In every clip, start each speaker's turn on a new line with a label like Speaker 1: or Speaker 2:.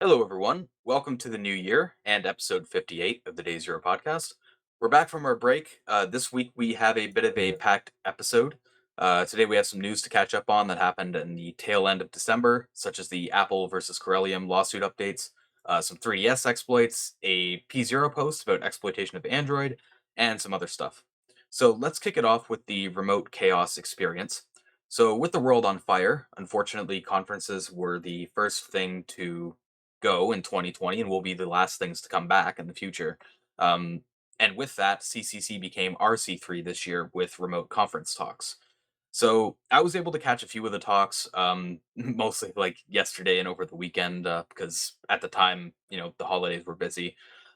Speaker 1: Hello, everyone. Welcome to the new year and episode 58 of the Day Zero podcast. We're back from our break. This week, we have a bit of a packed episode. Today, we have some news to catch up on that happened in the tail end of December, such as the Apple versus Corellium lawsuit updates, some 3DS exploits, a P0 post about exploitation of Android, and some other stuff. So, let's kick it off with the remote chaos experience. So, with the world on fire, unfortunately, conferences were the first thing to go in 2020 and will be the last things to come back in the future. Um, and with that, CCC became RC3 this year with remote conference talks. So I was able to catch a few of the talks, mostly like yesterday and over the weekend, because at the time, the holidays were busy.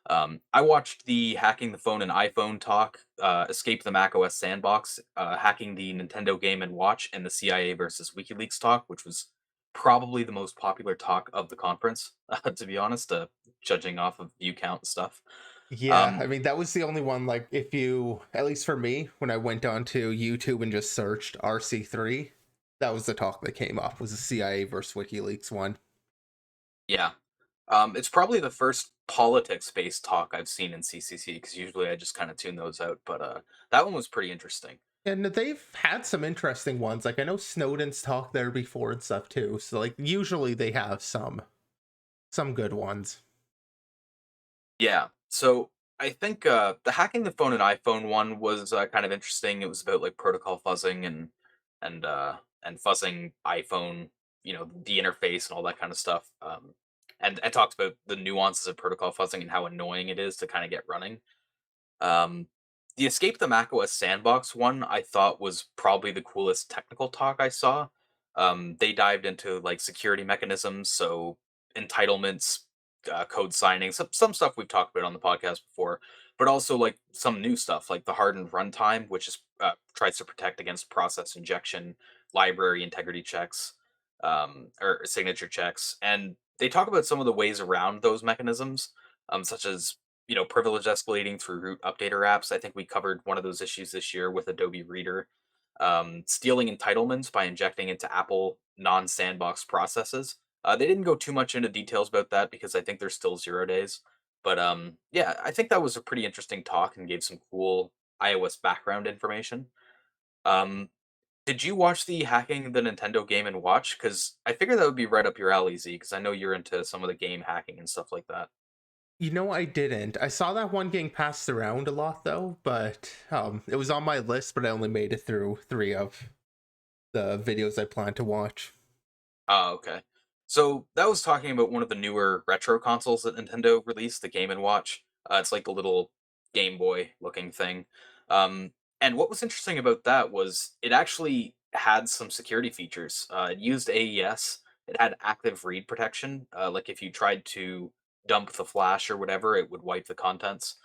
Speaker 1: I watched the hacking the phone and iPhone talk, escape the macOS sandbox, hacking the Nintendo Game and Watch, and the CIA versus WikiLeaks talk, which was probably the most popular talk of the conference, to be honest, judging off of view count and stuff.
Speaker 2: Yeah,
Speaker 1: Um,
Speaker 2: I mean, that was the only one, like, if you at least for me, when I went onto YouTube and just searched RC3, that was the talk that came up, was the CIA versus WikiLeaks one.
Speaker 1: yeah, it's probably the first politics-based talk I've seen in CCC because usually I just kind of tune those out. But that one was pretty interesting.
Speaker 2: And they've had some interesting ones. Like, I know Snowden's talked there before and stuff too. So, like, usually they have some good ones.
Speaker 1: Yeah. So I think the hacking the phone and iPhone one was kind of interesting. It was about like protocol fuzzing and fuzzing iPhone, the interface and all that kind of stuff. And I talked about the nuances of protocol fuzzing and how annoying it is to kind of get running. Um, the Escape the macOS Sandbox one I thought was probably the coolest technical talk I saw. They dived into like security mechanisms, so entitlements, code signing, some stuff we've talked about on the podcast before, but also like some new stuff like the hardened runtime, which is tries to protect against process injection, library integrity checks, or signature checks, and they talk about some of the ways around those mechanisms, such as privilege escalating through root updater apps. I think we covered one of those issues this year with Adobe Reader. Stealing entitlements by injecting into Apple non-sandbox processes. They didn't go too much into details about that because I think there's still 0 days. But yeah, I think that was a pretty interesting talk and gave some cool iOS background information. Um, did you watch the hacking the Nintendo Game and Watch? Because I figured that would be right up your alley, Z. Because I know you're into some of the game hacking and stuff like that.
Speaker 2: You know, I didn't. I saw that one getting passed around a lot though, but it was on my list, but I only made it through three of the videos I plan to watch.
Speaker 1: Oh, okay. So that was talking about one of the newer retro consoles that Nintendo released, the Game and Watch. It's like the little Game Boy looking thing. And what was interesting about that was it actually had some security features. It used AES. It had active read protection. Like if you tried to dump the flash or whatever, it would wipe the contents.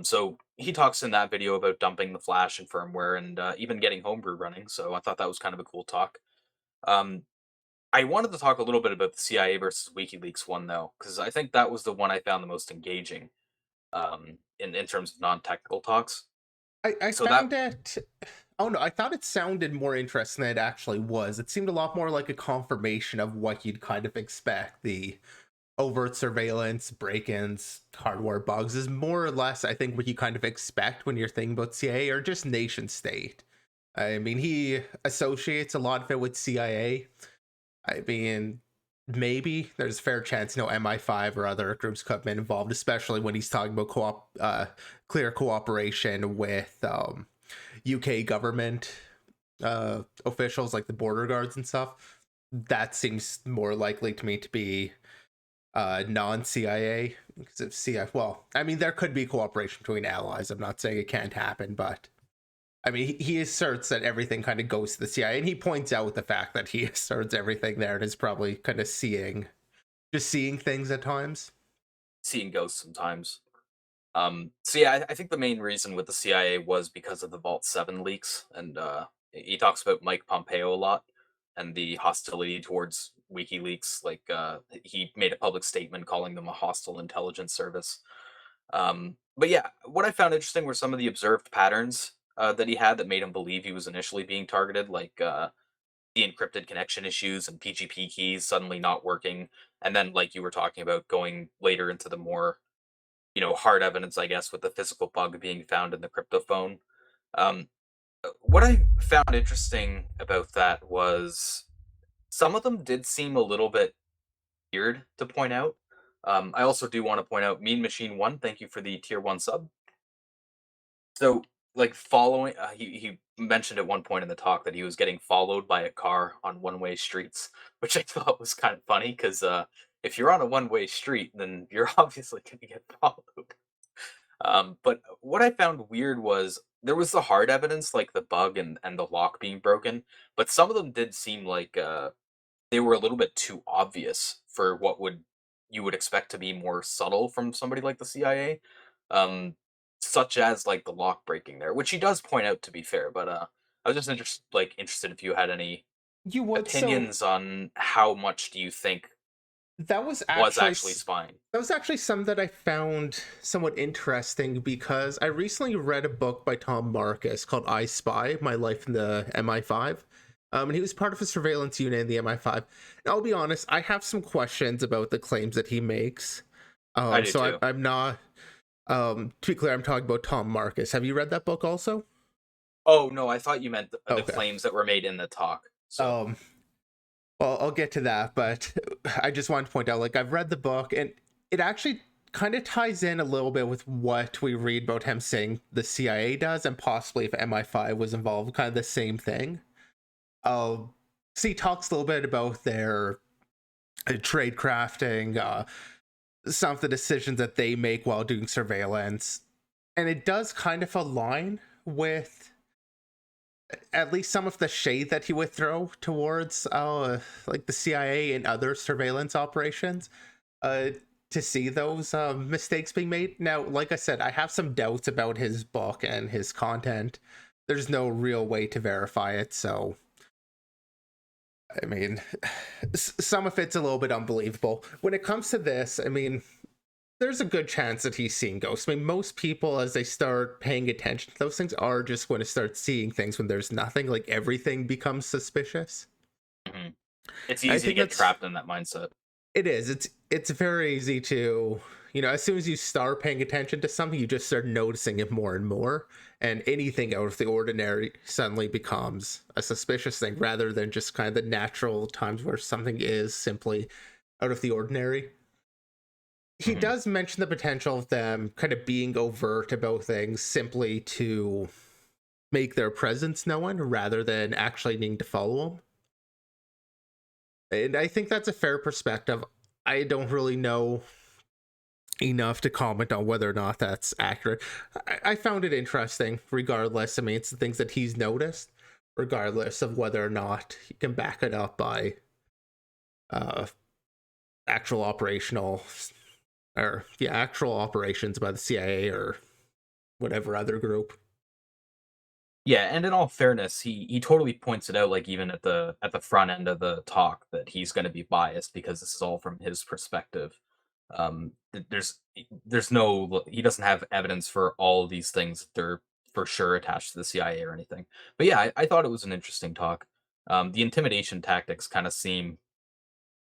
Speaker 1: So he talks in that video about dumping the flash and firmware and even getting homebrew running. So I thought that was kind of a cool talk. Um, I wanted to talk a little bit about the CIA versus WikiLeaks one though, because I think that was the one I found the most engaging in terms of non-technical talks.
Speaker 2: I
Speaker 1: So that
Speaker 2: found it. Oh no, I thought it sounded more interesting than it actually was. It seemed a lot more like a confirmation of what you'd kind of expect. The overt surveillance, break-ins, hardware bugs is more or less, I think, what you kind of expect when you're thinking about CIA or just nation state. I mean, he associates a lot of it with CIA. I mean, maybe there's a fair chance, MI5 or other groups could have been involved, especially when he's talking about clear cooperation with UK government officials like the border guards and stuff. That seems more likely to me to be non-CIA because of CIA. Well, I mean, there could be cooperation between allies. I'm not saying it can't happen, but I mean, he asserts that everything kind of goes to the CIA, and he points out the fact that he asserts everything there and is probably kind of just seeing things at times.
Speaker 1: seeing ghosts sometimes. So yeah, I think the main reason with the CIA was because of the Vault 7 leaks, and he talks about Mike Pompeo a lot and the hostility towards WikiLeaks. Like he made a public statement calling them a hostile intelligence service. But yeah, what I found interesting were some of the observed patterns that he had that made him believe he was initially being targeted. Like the encrypted connection issues and PGP keys suddenly not working, and then like you were talking about going later into the more hard evidence, I guess, with the physical bug being found in the cryptophone. Um, what I found interesting about that was some of them did seem a little bit weird to point out. I also do want to point out Mean Machine One. Thank you for the tier one sub. So, like following, he mentioned at one point in the talk that he was getting followed by a car on one way streets, which I thought was kind of funny because if you're on a one way street, then you're obviously going to get followed. But what I found weird was there was the hard evidence, like the bug and the lock being broken, but some of them did seem like they were a little bit too obvious for what would you would expect to be more subtle from somebody like the CIA, um, such as like the lock breaking there, which he does point out to be fair. But I was just interested if you had any
Speaker 2: You would. So
Speaker 1: opinions on how much do you think
Speaker 2: that was
Speaker 1: was
Speaker 2: actually
Speaker 1: actually spying.
Speaker 2: that was actually some that I found somewhat interesting because I recently read a book by Tom Marcus called I Spy: My Life in the MI5. And he was part of a surveillance unit in the MI5. And I'll be honest, I have some questions about the claims that he makes.
Speaker 1: I do
Speaker 2: So
Speaker 1: too.
Speaker 2: I'm not. To be clear, I'm talking about Tom Marcus. Have you read that book also?
Speaker 1: Oh no, I thought you meant the
Speaker 2: Okay.
Speaker 1: claims that were made in the talk. So
Speaker 2: Um, well, I'll get to that, but I just wanted to point out, like, I've read the book, and it actually kind of ties in a little bit with what we read about him saying the CIA does, and possibly if MI5 was involved, kind of the same thing. Uh, so he talks a little bit about their trade crafting, some of the decisions that they make while doing surveillance, and it does kind of align with at least some of the shade that he would throw towards like the CIA and other surveillance operations uh to see those mistakes being made. Now, like I said, I have some doubts about his book and his content. There's no real way to verify it, so I mean, some of it's a little bit unbelievable. When it comes to this, I mean, there's a good chance that he's seeing ghosts. I mean, most people, as they start paying attention to those things, are just going to start seeing things when there's nothing. Like everything becomes suspicious.
Speaker 1: mhm. It's
Speaker 2: I
Speaker 1: easy to
Speaker 2: think
Speaker 1: get
Speaker 2: that's
Speaker 1: trapped in that mindset.
Speaker 2: it is. It's very easy to, as soon as you start paying attention to something, you just start noticing it more and more, and anything out of the ordinary suddenly becomes a suspicious thing, rather than just kind of the natural times where something is simply out of the ordinary. He
Speaker 1: Mhm.
Speaker 2: does mention the potential of them kind of being overt about things simply to make their presence known rather than actually needing to follow them. And I think that's a fair perspective. I don't really know enough to comment on whether or not that's accurate. I found it interesting, regardless. I mean, it's the things that he's noticed, regardless of whether or not he can back it up by uh, actual operational actual operations by the CIA or whatever other group.
Speaker 1: Yeah, and in all fairness, he totally points it out, like even at the front end of the talk, that he's going to be biased because this is all from his perspective. There's no he doesn't have evidence for all of these things that they're for sure attached to the CIA or anything. But yeah, I thought it was an interesting talk. The intimidation tactics kind of seem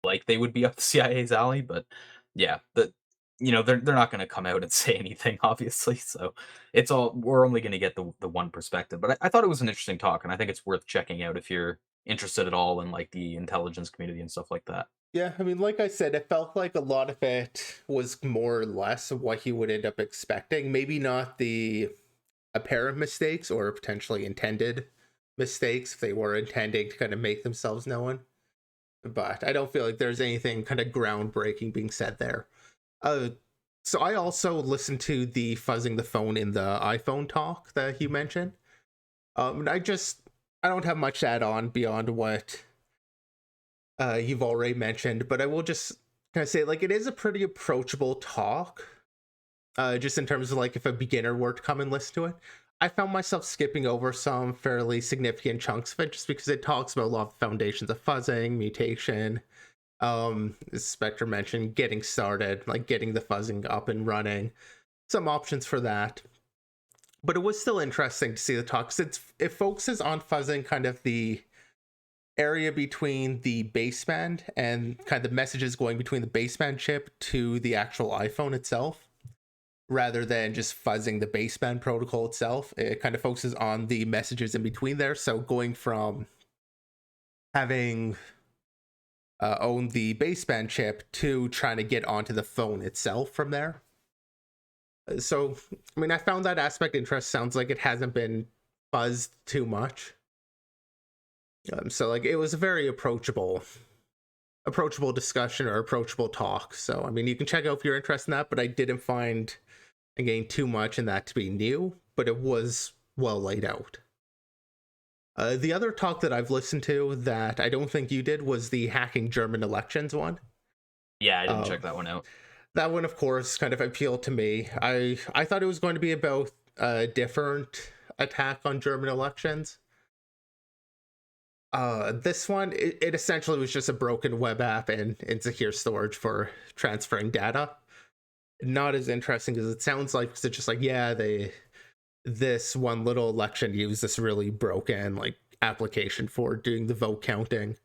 Speaker 1: like they would be up the CIA's alley, but yeah, they're not going to come out and say anything, obviously. So it's all we're only going to get the one perspective. But I thought it was an interesting talk, and I think it's worth checking out if you're interested at all in like the intelligence community and stuff like that.
Speaker 2: Yeah, I mean, like I said, it felt like a lot of it was more or less of what he would end up expecting. Maybe not the apparent mistakes or potentially intended mistakes if they were intending to kind of make themselves known. But I don't feel like there's anything kind of groundbreaking being said there. Uh, so I also listened to the fuzzing the phone in the iPhone talk that you mentioned. And I don't have much to add on beyond what you've already mentioned, but I will just kind of say, like, it is a pretty approachable talk. Just in terms of like if a beginner were to come and listen to it, I found myself skipping over some fairly significant chunks of it just because it talks about a lot of foundations of fuzzing, mutation, as Spectre mentioned, getting started, like getting the fuzzing up and running, some options for that. But it was still interesting to see the talk because it focuses on fuzzing kind of the area between the baseband and kind of the messages going between the baseband chip to the actual iPhone itself, rather than just fuzzing the baseband protocol itself. It kind of focuses on the messages in between there. So going from having owned the baseband chip to trying to get onto the phone itself from there. So, I mean, I found that aspect interest. Sounds like it hasn't been buzzed too much. So, like, it was a very approachable discussion or approachable talk. So, I mean, you can check out if you're interested in that, but I didn't find, again, too much in that to be new, but it was well laid out. The other talk that I've listened to that I don't think you did was the hacking German elections one.
Speaker 1: Yeah, I didn't
Speaker 2: Uh,
Speaker 1: check that one out.
Speaker 2: that one, of course, kind of appealed to me. I thought it was going to be about a different attack on German elections. This one, it essentially was just a broken web app and insecure storage for transferring data. Not as interesting as it sounds like, because it's just like, yeah, this one little election used this really broken like application for doing the vote counting.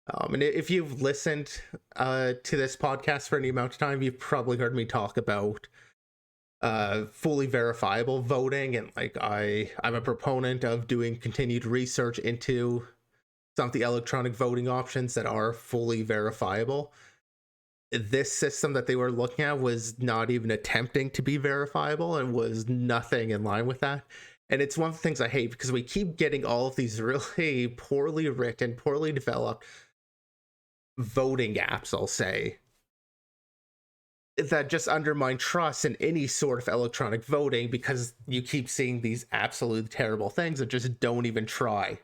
Speaker 2: And if you've listened to this podcast for any amount of time, you've probably heard me talk about fully verifiable voting, and like I'm a proponent of doing continued research into some of the electronic voting options that are fully verifiable. This system that they were looking at was not even attempting to be verifiable and was nothing in line with that. And it's one of the things I hate, because we keep getting all of these really poorly written, poorly developed voting apps, I'll say, that just undermine trust in any sort of electronic voting, because you keep seeing these absolutely terrible things that just don't even try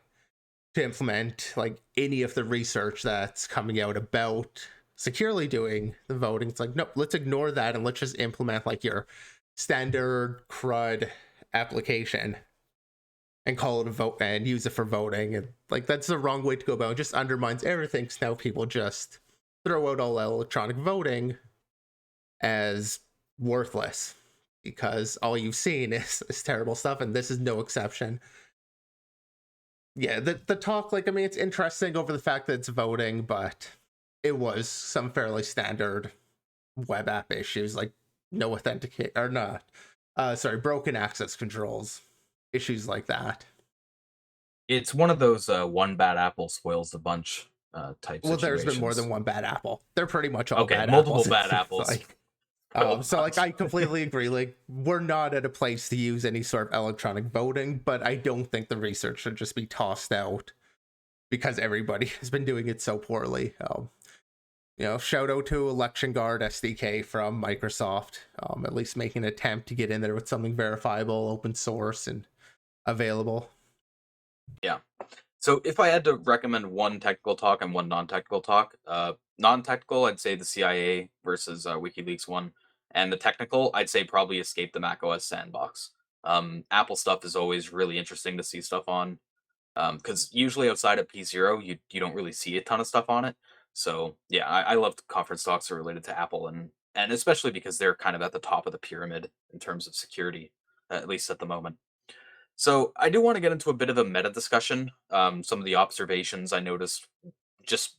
Speaker 2: to implement like any of the research that's coming out about securely doing the voting. It's like, nope, let's ignore that and let's just implement like your standard crud application and call it a vote and use it for voting. And like, that's the wrong way to go about it. It just undermines everything. So now people just throw out all electronic voting as worthless, because all you've seen is terrible stuff, and this is no exception. Yeah, the talk, like, I mean, it's interesting over the fact that it's voting, but it was some fairly standard web app issues, like no authenticate or not. Sorry, broken access controls, issues like that.
Speaker 1: It's one of those one bad apple spoils the bunch type
Speaker 2: Well, there's been more than
Speaker 1: situations.
Speaker 2: one bad apple. They're pretty much all
Speaker 1: Okay,
Speaker 2: bad
Speaker 1: multiple
Speaker 2: apples.
Speaker 1: bad apples
Speaker 2: Like,
Speaker 1: spoil the
Speaker 2: so like
Speaker 1: bunch.
Speaker 2: I completely agree. Like, we're not at a place to use any sort of electronic voting, but I don't think the research should just be tossed out because everybody has been doing it so poorly. Shout out to Election Guard SDK from Microsoft, at least making an attempt to get in there with something verifiable, open source, and available.
Speaker 1: Yeah. So if I had to recommend one technical talk and one non-technical talk, non-technical, I'd say the CIA versus WikiLeaks one, and the technical, I'd say probably Escape the macOS sandbox. Apple stuff is always really interesting to see stuff on, because usually outside of P0, you don't really see a ton of stuff on it. So yeah, I love conference talks that are related to Apple, and especially because they're kind of at the top of the pyramid in terms of security, at least at the moment. So I do want to get into a bit of a meta discussion. Some of the observations I noticed just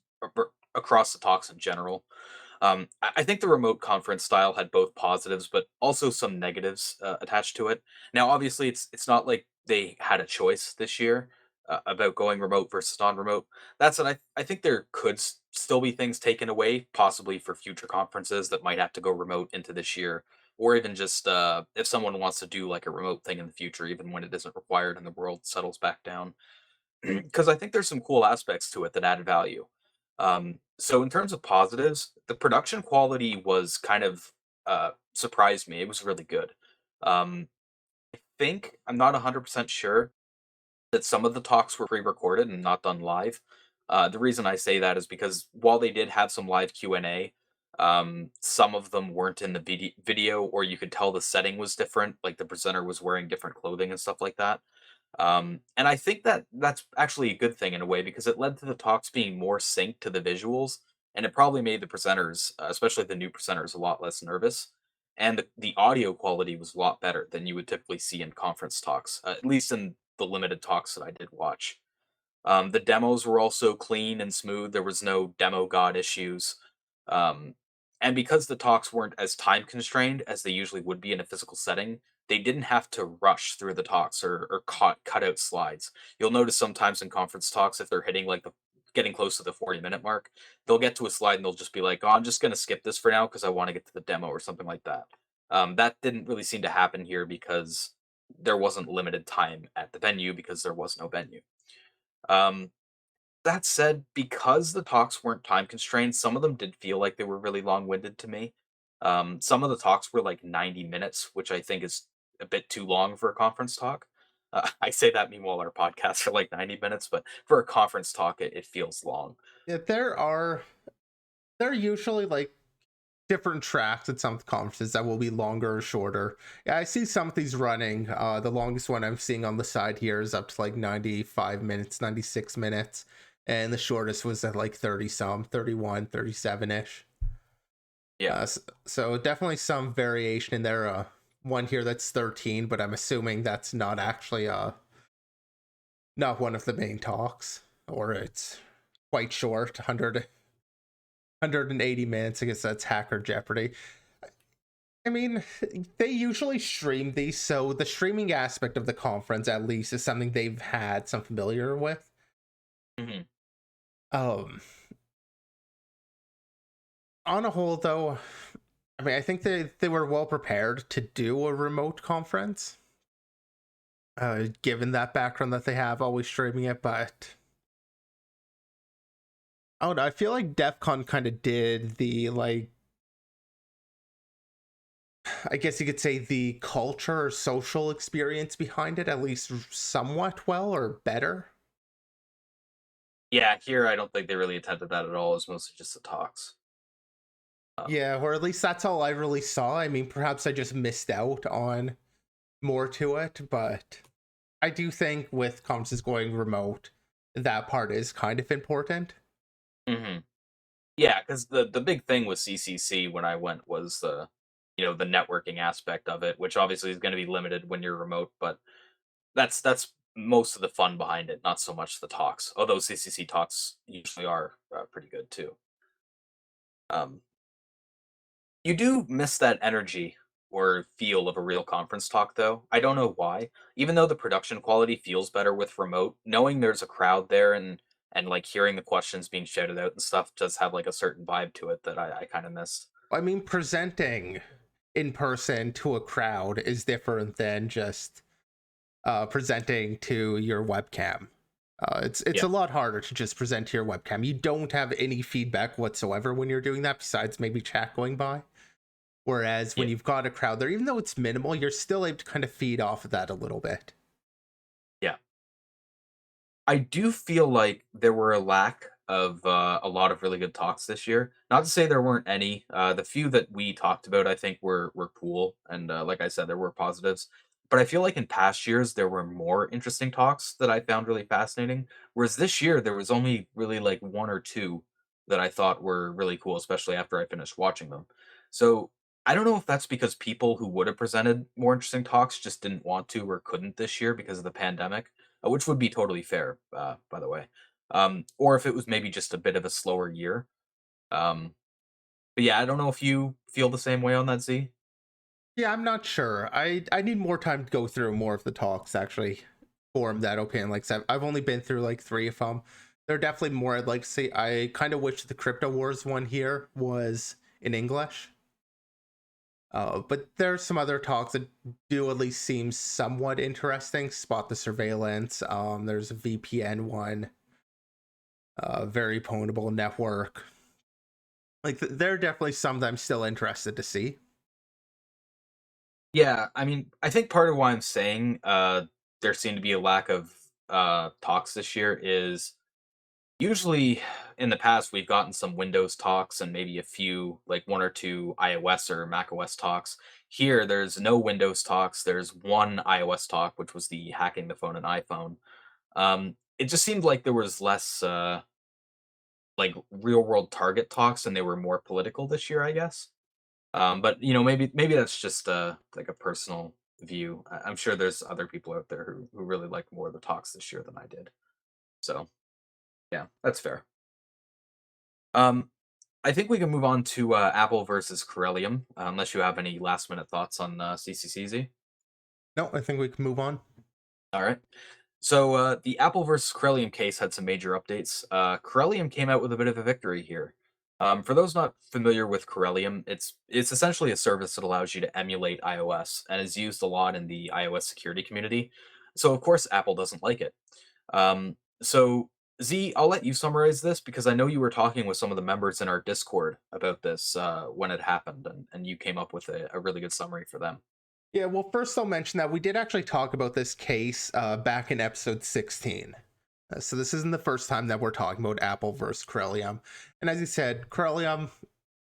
Speaker 1: across the talks in general. I think the remote conference style had both positives, but also some negatives attached to it. Now, obviously, it's not like they had a choice this year about going remote versus non-remote. That's what I think there could still be things taken away, possibly for future conferences that might have to go remote into this year, or even just if someone wants to do like a remote thing in the future, even when it isn't required and the world settles back down. Because I think there's some cool aspects to it that add value. So in terms of positives, the production quality was kind of surprised me. It was really good. Think I'm not 100% sure that some of the talks were pre-recorded and not done live. The reason I say that is because while they did have some live Q&A, some of them weren't in the video, or you could tell the setting was different, like the presenter was wearing different clothing and stuff like that. And I think that that's actually a good thing in a way, because it led to the talks being more synced to the visuals, and it probably made the presenters, especially the new presenters, a lot less nervous. And the audio quality was a lot better than you would typically see in conference talks, at least in the limited talks that I did watch. The demos were also clean and smooth. There was no demo god issues. Um, and because the talks weren't as time constrained as they usually would be in a physical setting, they didn't have to rush through the talks or cut out slides. You'll notice sometimes in conference talks, if they're hitting like the getting close to the 40-minute mark, they'll get to a slide and they'll just be like, "Oh, I'm just going to skip this for now because I want to get to the demo," or something like that. That didn't really seem to happen here because there wasn't limited time at the venue because there was no venue. Um, that said, because the talks weren't time constrained, some of them did feel like they were really long-winded to me. Some of the talks were like 90 minutes, which I think is a bit too long for a conference talk. I say that meanwhile our podcasts are like 90 minutes, but for a conference talk, it feels long.
Speaker 2: Yeah, there are usually like different tracks at some conferences that will be longer or shorter. Yeah, I see some of these running. The longest one I'm seeing on the side here is up to like 95 minutes, 96 minutes. And the shortest was at like 30 some, 31, 37 ish.
Speaker 1: Yeah.
Speaker 2: So definitely some variation in there. One here that's 13, but I'm assuming that's not actually not one of the main talks, or it's quite short, 180 minutes. I guess that's Hacker Jeopardy. I mean, they usually stream these, so the streaming aspect of the conference, at least, is something they've had some familiar with.
Speaker 1: Hmm.
Speaker 2: Um, on a whole, though, I mean, I think they were well prepared to do a remote conference, given that background that they have, always streaming it. But I don't know, I feel like DEF CON kind of did the like, I guess you could say the culture or social experience behind it, at least somewhat well or better.
Speaker 1: Yeah, here I don't think they really attempted that at all. It was mostly just the talks. Um,
Speaker 2: Yeah, or at least that's all I really saw. I mean, perhaps I just missed out on more to it, but I do think with conferences going remote, that part is kind of important.
Speaker 1: mhm. Yeah, because the big thing with CCC when I went was the networking aspect of it, which obviously is going to be limited when you're remote, but that's most of the fun behind it, not so much the talks. Although CCC talks usually are pretty good too. Um, you do miss that energy or feel of a real conference talk, though. I don't know why. Even though the production quality feels better with remote, knowing there's a crowd there and like hearing the questions being shouted out and stuff does have like a certain vibe to it that I kind of miss.
Speaker 2: I mean, presenting in person to a crowd is different than just presenting to your webcam. It's
Speaker 1: Yeah,
Speaker 2: a lot harder to just present to your webcam. You don't have any feedback whatsoever when you're doing that, besides maybe chat going by. Whereas
Speaker 1: yeah.
Speaker 2: when you've got a crowd there, even though it's minimal, you're still able to kind of feed off of that a little bit.
Speaker 1: Yeah. I do feel like there were a lack of a lot of really good talks this year. Not to say there weren't any. The few that we talked about, I think, were cool, and like I said, there were positives. But I feel like in past years there were more interesting talks that I found really fascinating. Whereas this year there was only really like one or two that I thought were really cool, especially after I finished watching them. So I don't know if that's because people who would have presented more interesting talks just didn't want to or couldn't this year because of the pandemic, which would be totally fair, by the way. Or if it was maybe just a bit of a slower year. Um, but yeah, I don't know if you feel the same way on that, Z.
Speaker 2: Yeah, I'm not sure. I need more time to go through more of the talks actually form that opinion. Like I said, I've only been through like three of them. There are definitely more I'd like to see. I kind of wish the Crypto Wars one here was in English. But there's some other talks that do at least seem somewhat interesting. Spot the surveillance. There's a VPN one. Very pwnable network. Like there are definitely some that I'm still interested to see.
Speaker 1: Yeah, I mean, I think part of why I'm saying there seemed to be a lack of talks this year is usually in the past we've gotten some Windows talks and maybe a few, like one or two iOS or macOS talks. Here, there's no Windows talks. There's one iOS talk, which was the hacking the phone and iPhone. It just seemed like there was less like real world target talks and they were more political this year, I guess. But maybe that's just like a personal view. I'm sure there's other people out there who really like more of the talks this year than I did. So yeah, that's fair. Um, I think we can move on to Apple versus Corellium, unless you have any last minute thoughts on CCCZ.
Speaker 2: No, I think we can move on.
Speaker 1: All right. So the Apple versus Corellium case had some major updates. Corellium came out with a bit of a victory here. For those not familiar with Corellium, it's essentially a service that allows you to emulate iOS and is used a lot in the iOS security community. So of course Apple doesn't like it. So Z, I'll let you summarize this because I know you were talking with some of the members in our Discord about this when it happened, and you came up with a really good summary for them.
Speaker 2: Yeah, well, first I'll mention that we did actually talk about this case back in episode 16. So this isn't the first time that we're talking about Apple versus Corellium. And as you said, Corellium,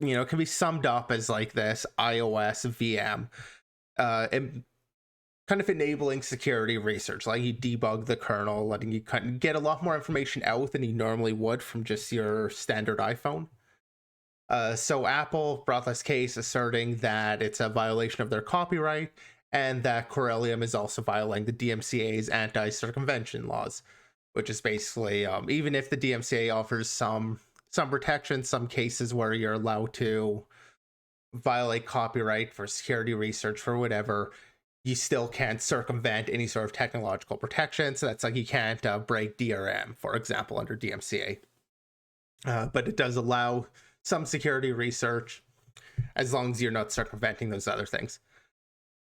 Speaker 2: can be summed up as like this iOS VM, and kind of enabling security research, like you debug the kernel, letting you kind of get a lot more information out than you normally would from just your standard iPhone. So Apple brought this case asserting that it's a violation of their copyright and that Corellium is also violating the DMCA's anti-circumvention laws, which is basically even if the DMCA offers some protection, some cases where you're allowed to violate copyright for security research for whatever, you still can't circumvent any sort of technological protection. So that's like you can't break DRM, for example, under DMCA. But it does allow some security research as long as you're not circumventing those other things.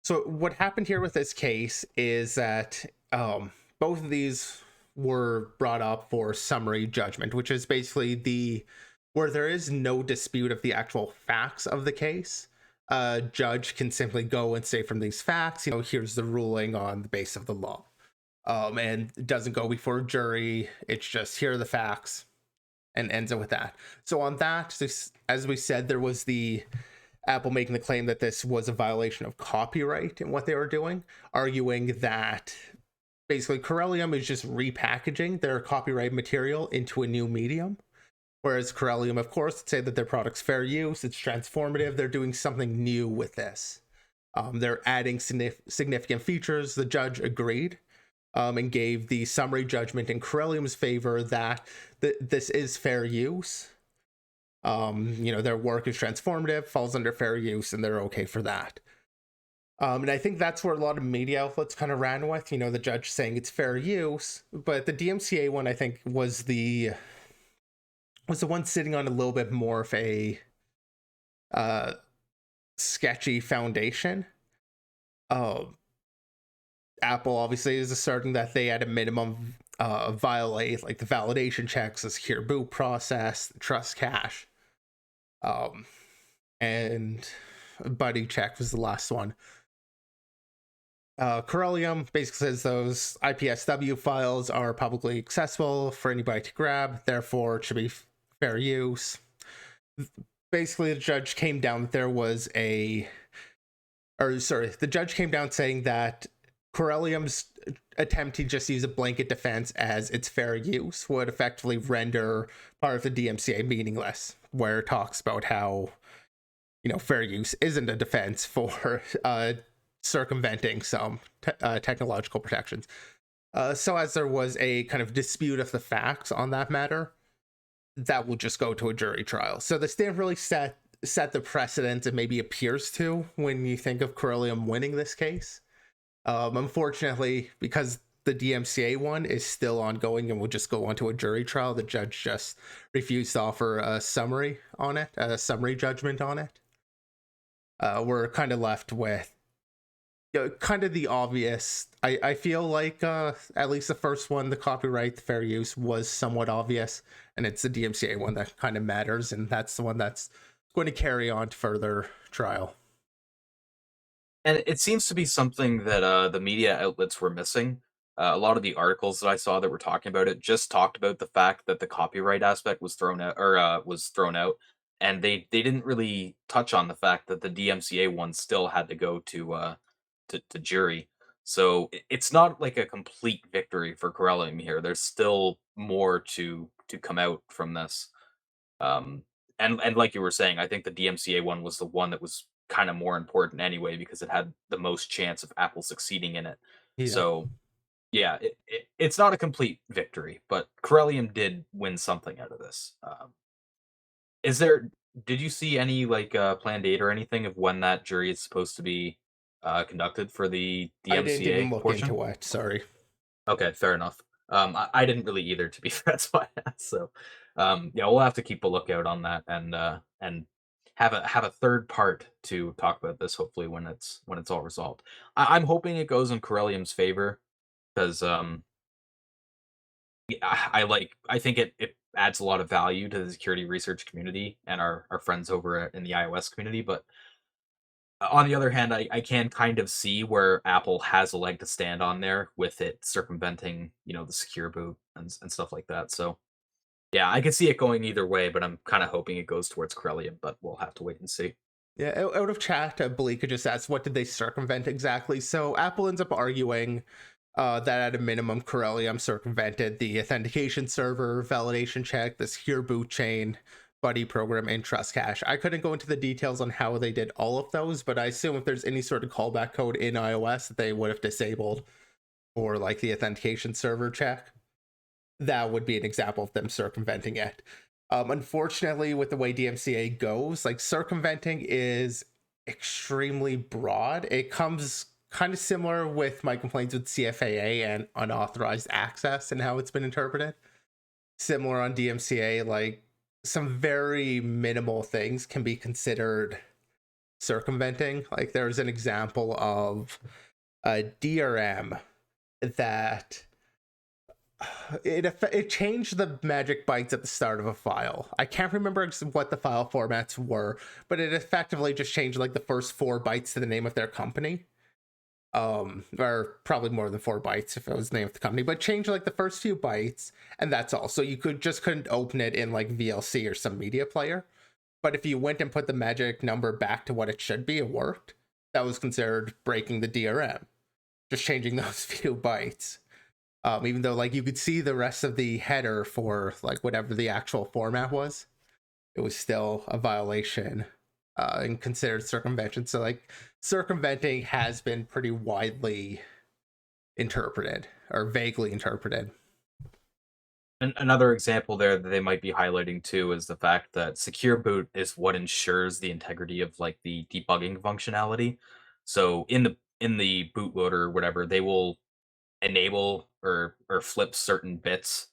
Speaker 2: So what happened here with this case is that both of these were brought up for summary judgment, which is basically where there is no dispute of the actual facts of the case. A judge can simply go and say from these facts, here's the ruling on the base of the law. And it doesn't go before a jury. It's just here are the facts and ends it with that. So on that, as we said, there was the Apple making the claim that this was a violation of copyright in what they were doing, arguing that basically Corellium is just repackaging their copyright material into a new medium. Whereas Corellium, of course, say that their product's fair use, it's transformative, they're doing something new with this. They're adding significant features. The judge agreed and gave the summary judgment in Corellium's favor that this is fair use. Their work is transformative, falls under fair use, and they're okay for that. And I think that's where a lot of media outlets kind of ran with, the judge saying it's fair use, but the DMCA one, I think, was the one sitting on a little bit more of a sketchy foundation. Apple obviously is asserting that they at a minimum violate like the validation checks, the secure boot process, the trust cache, and buddy check was the last one. Corellium basically says those IPSW files are publicly accessible for anybody to grab, therefore it should be fair use. Basically, the judge came down the judge came down saying that Corellium's attempt to just use a blanket defense as its fair use would effectively render part of the DMCA meaningless, where it talks about how, fair use isn't a defense for circumventing some technological protections. So as there was a kind of dispute of the facts on that matter, that will just go to a jury trial. So this didn't really set the precedent it maybe appears to when you think of Corellium winning this case. Unfortunately, because the DMCA one is still ongoing and will just go on to a jury trial, the judge just refused to offer a summary judgment on it. We're kind of left with kind of the obvious. I feel like at least the first one, the copyright, the fair use, was somewhat obvious, and it's the DMCA one that kind of matters, and that's the one that's going to carry on to further trial.
Speaker 1: And it seems to be something that the media outlets were missing. A lot of the articles that I saw that were talking about it just talked about the fact that the copyright aspect was thrown out, and they didn't really touch on the fact that the DMCA one still had to go to jury. So it's not like a complete victory for Corellium here. There's still more to come out from this. Um, and like you were saying, I think the DMCA one was the one that was kind of more important anyway because it had the most chance of Apple succeeding in it.
Speaker 2: Yeah.
Speaker 1: So Yeah, it's not a complete victory, but Corellium did win something out of this. Is there did you see any, like, planned date or anything of when that jury is supposed to be, conducted for the
Speaker 2: I didn't even
Speaker 1: DMCA
Speaker 2: look
Speaker 1: portion?
Speaker 2: into it. Sorry.
Speaker 1: Okay, fair enough. I didn't really either, to be fair, that's why I asked, so, yeah, we'll have to keep a lookout on that and have a third part to talk about this, hopefully, when it's all resolved. I'm hoping it goes in Corellium's favor, 'cause, yeah, I think it adds a lot of value to the security research community and our friends over in the iOS community. But on the other hand, I can kind of see where Apple has a leg to stand on there with it circumventing, the secure boot and stuff like that. So yeah, I can see it going either way, but I'm kind of hoping it goes towards Corellium, but we'll have to wait and see.
Speaker 2: Yeah, out of chat, Blika just asked, what did they circumvent exactly? So Apple ends up arguing that at a minimum, Corellium circumvented the authentication server, validation check, the secure boot chain, buddy program, and trust cache. I couldn't go into the details on how they did all of those, but I assume if there's any sort of callback code in iOS that they would have disabled, or like the authentication server check, that would be an example of them circumventing it. Unfortunately, with the way DMCA goes, like circumventing is extremely broad. It comes kind of similar with my complaints with CFAA and unauthorized access and how it's been interpreted. Similar on DMCA, like some very minimal things can be considered circumventing. Like there's an example of a DRM that it changed the magic bytes at the start of a file. I can't remember what the file formats were, but it effectively just changed like the first 4 bytes to the name of their company. Or probably more than 4 bytes if it was the name of the company, but changed like the first few bytes, and that's all. So you couldn't open it in like VLC or some media player. But if you went and put the magic number back to what it should be, it worked. That was considered breaking the DRM, just changing those few bytes. Even though like you could see the rest of the header for like whatever the actual format was, it was still a violation and considered circumvention. So like circumventing has been pretty widely interpreted or vaguely interpreted.
Speaker 1: Another example there that they might be highlighting too is the fact that secure boot is what ensures the integrity of like the debugging functionality. So in the bootloader or whatever, they will enable or flip certain bits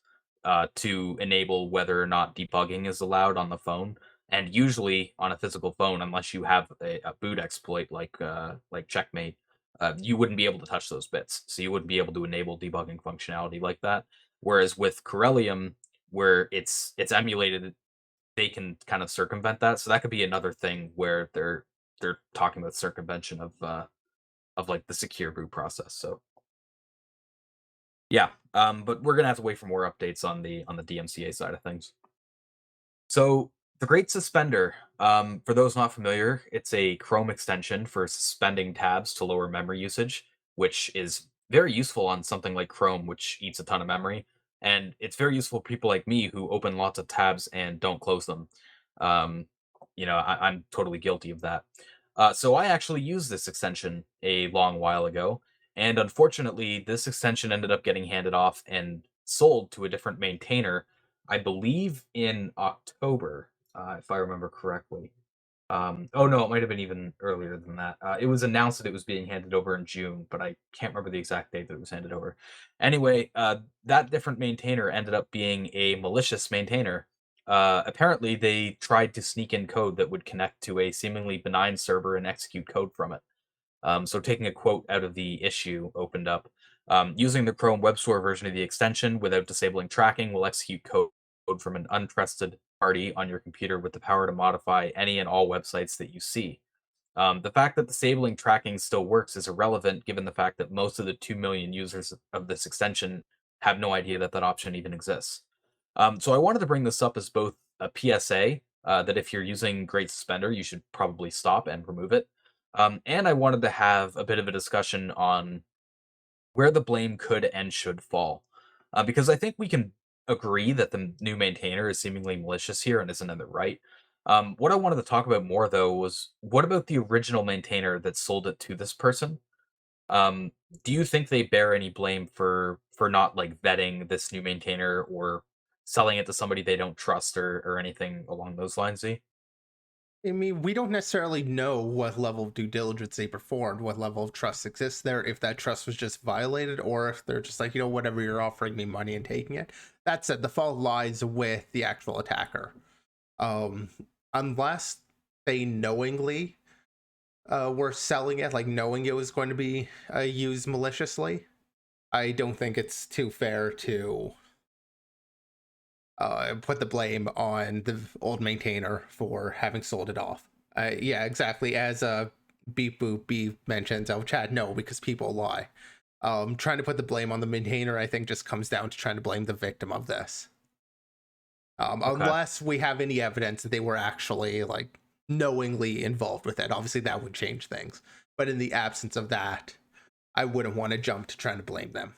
Speaker 1: to enable whether or not debugging is allowed on the phone. And usually on a physical phone, unless you have a boot exploit like Checkmate, you wouldn't be able to touch those bits. So you wouldn't be able to enable debugging functionality like that. Whereas with Corellium, where it's emulated, they can kind of circumvent that. So that could be another thing where they're talking about circumvention of like the secure boot process. So yeah, but we're gonna have to wait for more updates on the DMCA side of things. So the Great Suspender, for those not familiar, it's a Chrome extension for suspending tabs to lower memory usage, which is very useful on something like Chrome, which eats a ton of memory. And it's very useful for people like me who open lots of tabs and don't close them. Um, I'm totally guilty of that. So I actually used this extension a long while ago, and unfortunately, this extension ended up getting handed off and sold to a different maintainer, I believe in October, if I remember correctly. Oh no, it might have been even earlier than that. It was announced that it was being handed over in June, but I can't remember the exact date that it was handed over. Anyway, that different maintainer ended up being a malicious maintainer. Apparently, they tried to sneak in code that would connect to a seemingly benign server and execute code from it. So taking a quote out of the issue opened up. Using the Chrome Web Store version of the extension without disabling tracking will execute code from an untrusted party on your computer with the power to modify any and all websites that you see. The fact that disabling tracking still works is irrelevant given the fact that most of the 2 million users of this extension have no idea that that option even exists. So I wanted to bring this up as both a PSA that if you're using Great Suspender, you should probably stop and remove it. And I wanted to have a bit of a discussion on where the blame could and should fall. Because I think we can agree that the new maintainer is seemingly malicious here and isn't in the right. What I wanted to talk about more, though, was what about the original maintainer that sold it to this person? Um, do you think they bear any blame for not like vetting this new maintainer or selling it to somebody they don't trust or anything along those lines? Z?
Speaker 2: I mean, we don't necessarily know what level of due diligence they performed, what level of trust exists there, if that trust was just violated, or if they're just like, whatever, you're offering me money and taking it. That said, the fault lies with the actual attacker. Um, unless they knowingly were selling it, like knowing it was going to be used maliciously, I don't think it's too fair to put the blame on the old maintainer for having sold it off. Yeah, exactly. As Beep Boop B mentions, I'll chat no because people lie. Trying to put the blame on the maintainer, I think, just comes down to trying to blame the victim of this.
Speaker 1: Okay.
Speaker 2: Unless we have any evidence that they were actually like knowingly involved with it. Obviously, that would change things. But in the absence of that, I wouldn't want to jump to trying to blame them.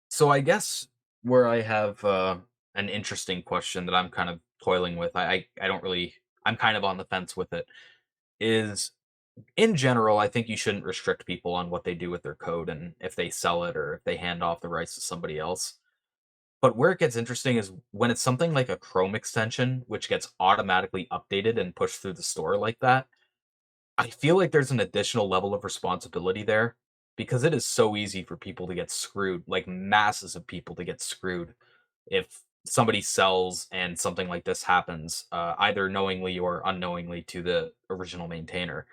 Speaker 1: So I guess where I have an interesting question that I'm kind of toiling with, I don't really, I'm kind of on the fence with it, is in general, I think you shouldn't restrict people on what they do with their code and if they sell it or if they hand off the rights to somebody else. But where it gets interesting is when it's something like a Chrome extension, which gets automatically updated and pushed through the store like that. I feel like there's an additional level of responsibility there because it is so easy for people to get screwed, like masses of people to get screwed if somebody sells and something like this happens, either knowingly or unknowingly to the original maintainer.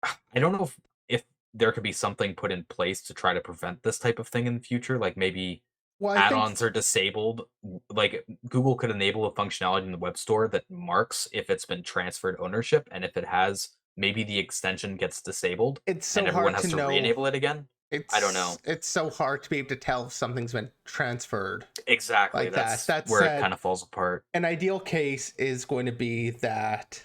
Speaker 1: I don't know if there could be something put in place to try to prevent this type of thing in the future, like maybe
Speaker 2: Well, I think
Speaker 1: add-ons are disabled. Like Google could enable a functionality in the web store that marks if it's been transferred ownership, and if it has, maybe the extension gets disabled
Speaker 2: it's
Speaker 1: and
Speaker 2: so
Speaker 1: everyone
Speaker 2: hard
Speaker 1: has
Speaker 2: to
Speaker 1: to
Speaker 2: know.
Speaker 1: re-enable it again. I don't know.
Speaker 2: It's so hard to be able to tell if something's been transferred
Speaker 1: Exactly.
Speaker 2: like that.
Speaker 1: That's
Speaker 2: That
Speaker 1: where it
Speaker 2: said,
Speaker 1: kind of falls apart.
Speaker 2: an ideal case is going to be that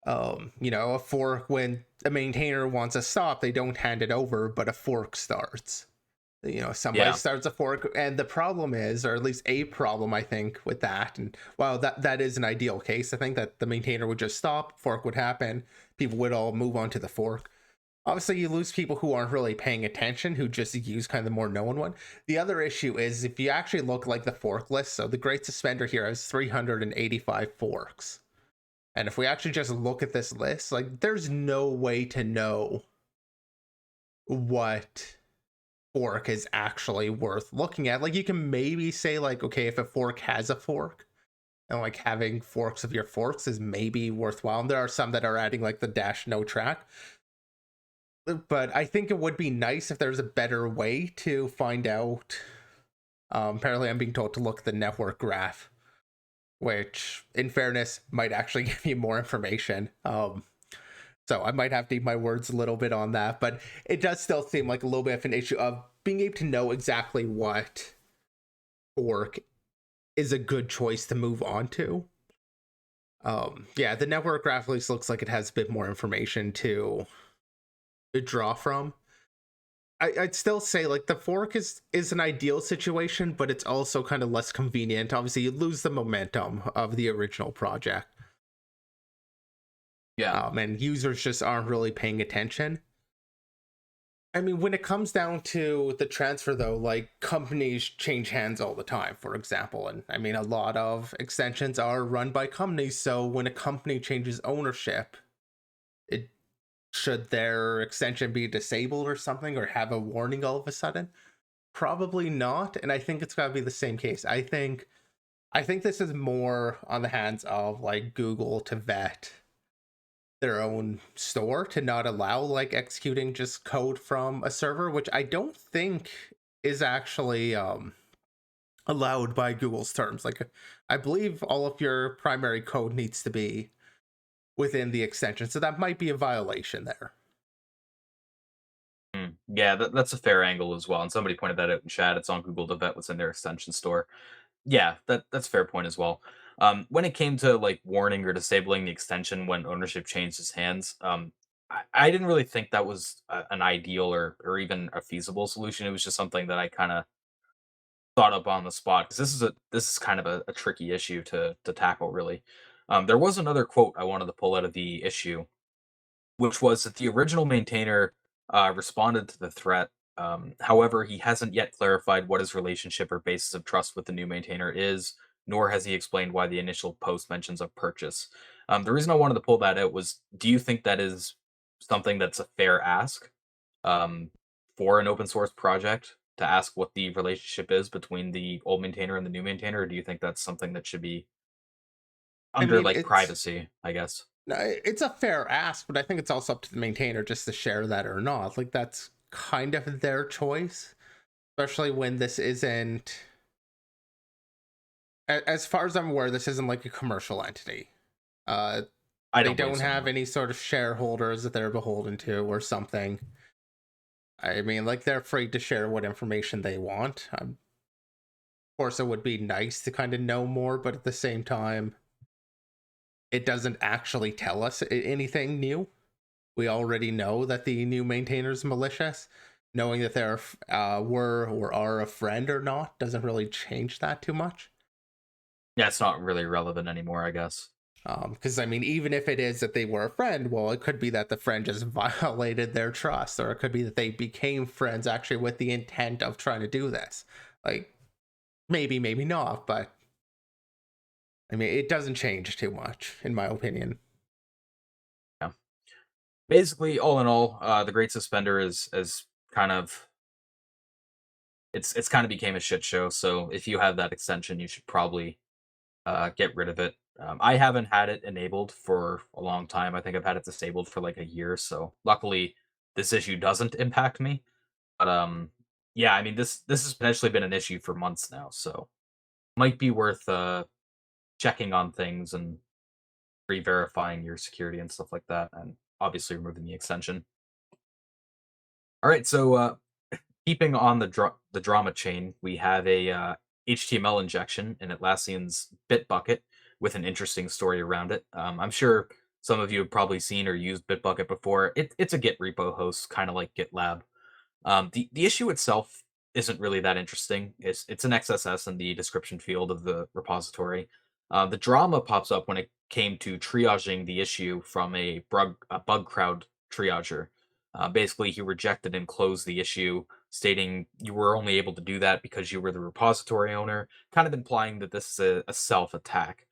Speaker 2: a fork, when a maintainer wants a stop, they don't hand it over, but a fork starts. Somebody
Speaker 1: Yeah.
Speaker 2: starts a fork, and the problem is, or at least a problem, I think, with that, and while that is an ideal case, I think that the maintainer would just stop, fork would happen, people would all move on to the fork. Obviously, you lose people who aren't really paying attention, who just use kind of the more known one. The other issue is if you actually look like the fork list, so the Great Suspender here has 385 forks. And if we actually just look at this list, like there's no way to know what fork is actually worth looking at. Like you can maybe say like, okay, if a fork has a fork, and like having forks of your forks is maybe worthwhile. And there are some that are adding like the dash no track. But I think it would be nice if there's a better way to find out. Apparently, I'm being told to look at the network graph, which, in fairness, might actually give you more information. So I might have to eat my words a little bit on that, but it does still seem like a little bit of an issue of being able to know exactly what fork is a good choice to move on to. Yeah, the network graph at least looks like it has a bit more information to draw from. I'd still say like the fork is an ideal situation, but it's also kind of less convenient. Obviously, you lose the momentum of the original project,
Speaker 1: Yeah.
Speaker 2: and users just aren't really paying attention. I mean, when it comes down to the transfer, though, like companies change hands all the time, for example. And I mean, a lot of extensions are run by companies. So when a company changes ownership, it should their extension be disabled or something or have a warning all of a sudden? Probably not. And I think it's got to be the same case. I think this is more on the hands of like Google to vet their own store to not allow like executing just code from a server, which I don't think is actually allowed by Google's terms. Like I believe all of your primary code needs to be within the extension, so that might be a violation there.
Speaker 1: Yeah, that's a fair angle as well. And somebody pointed that out in chat. It's on Google to vet what's in their extension store. Yeah, that's a fair point as well. When it came to like warning or disabling the extension when ownership changes hands, I didn't really think that was an ideal or even a feasible solution. It was just something that I kind of thought up on the spot because this is kind of a tricky issue to tackle. Really, there was another quote I wanted to pull out of the issue, which was that the original maintainer responded to the threat. However, he hasn't yet clarified what his relationship or basis of trust with the new maintainer is, nor has he explained why the initial post mentions a purchase. The reason I wanted to pull that out was, do you think that is something that's a fair ask um, for an open source project to ask what the relationship is between the old maintainer and the new maintainer? Or do you think that's something that should be
Speaker 2: I
Speaker 1: under
Speaker 2: mean,
Speaker 1: like privacy, I guess?
Speaker 2: it's a fair ask, but I think it's also up to the maintainer just to share that or not. Like, that's kind of their choice, especially when this isn't, as far as I'm aware, this isn't like a commercial entity. Uh,
Speaker 1: I
Speaker 2: they
Speaker 1: don't believe
Speaker 2: don't
Speaker 1: so.
Speaker 2: have
Speaker 1: No.
Speaker 2: any sort of shareholders that they're beholden to or something. I mean, like, they're free to share what information they want. Of course, it would be nice to kind of know more, but at the same time, it doesn't actually tell us anything new. We already know that the new maintainer's malicious. Knowing that they're were or are a friend or not doesn't really change that too much.
Speaker 1: Yeah, it's not really relevant anymore, I guess.
Speaker 2: Because I mean, even if it is that they were a friend, well, it could be that the friend just violated their trust, or it could be that they became friends actually with the intent of trying to do this. Like, maybe, maybe not, but I mean, it doesn't change too much, in my opinion.
Speaker 1: Yeah. Basically, all in all, the Great Suspender is kind of it's kind of became a shit show. So if you have that extension, you should probably get rid of it. I haven't had it enabled for a long time. I think I've had it disabled for like a year. So luckily, this issue doesn't impact me. But yeah, I mean this has potentially been an issue for months now. So might be worth checking on things and re-verifying your security and stuff like that, and obviously removing the extension. All right, so keeping on the drama chain, we have a HTML injection in Atlassian's Bitbucket with an interesting story around it. I'm sure some of you have probably seen or used Bitbucket before. It's a Git repo host, kind of like GitLab. The issue itself isn't really that interesting. It's an XSS in the description field of the repository. The drama pops up when it came to triaging the issue from a bug crowd triager. Basically, he rejected and closed the issue, stating you were only able to do that because you were the repository owner, kind of implying that this is a self attack.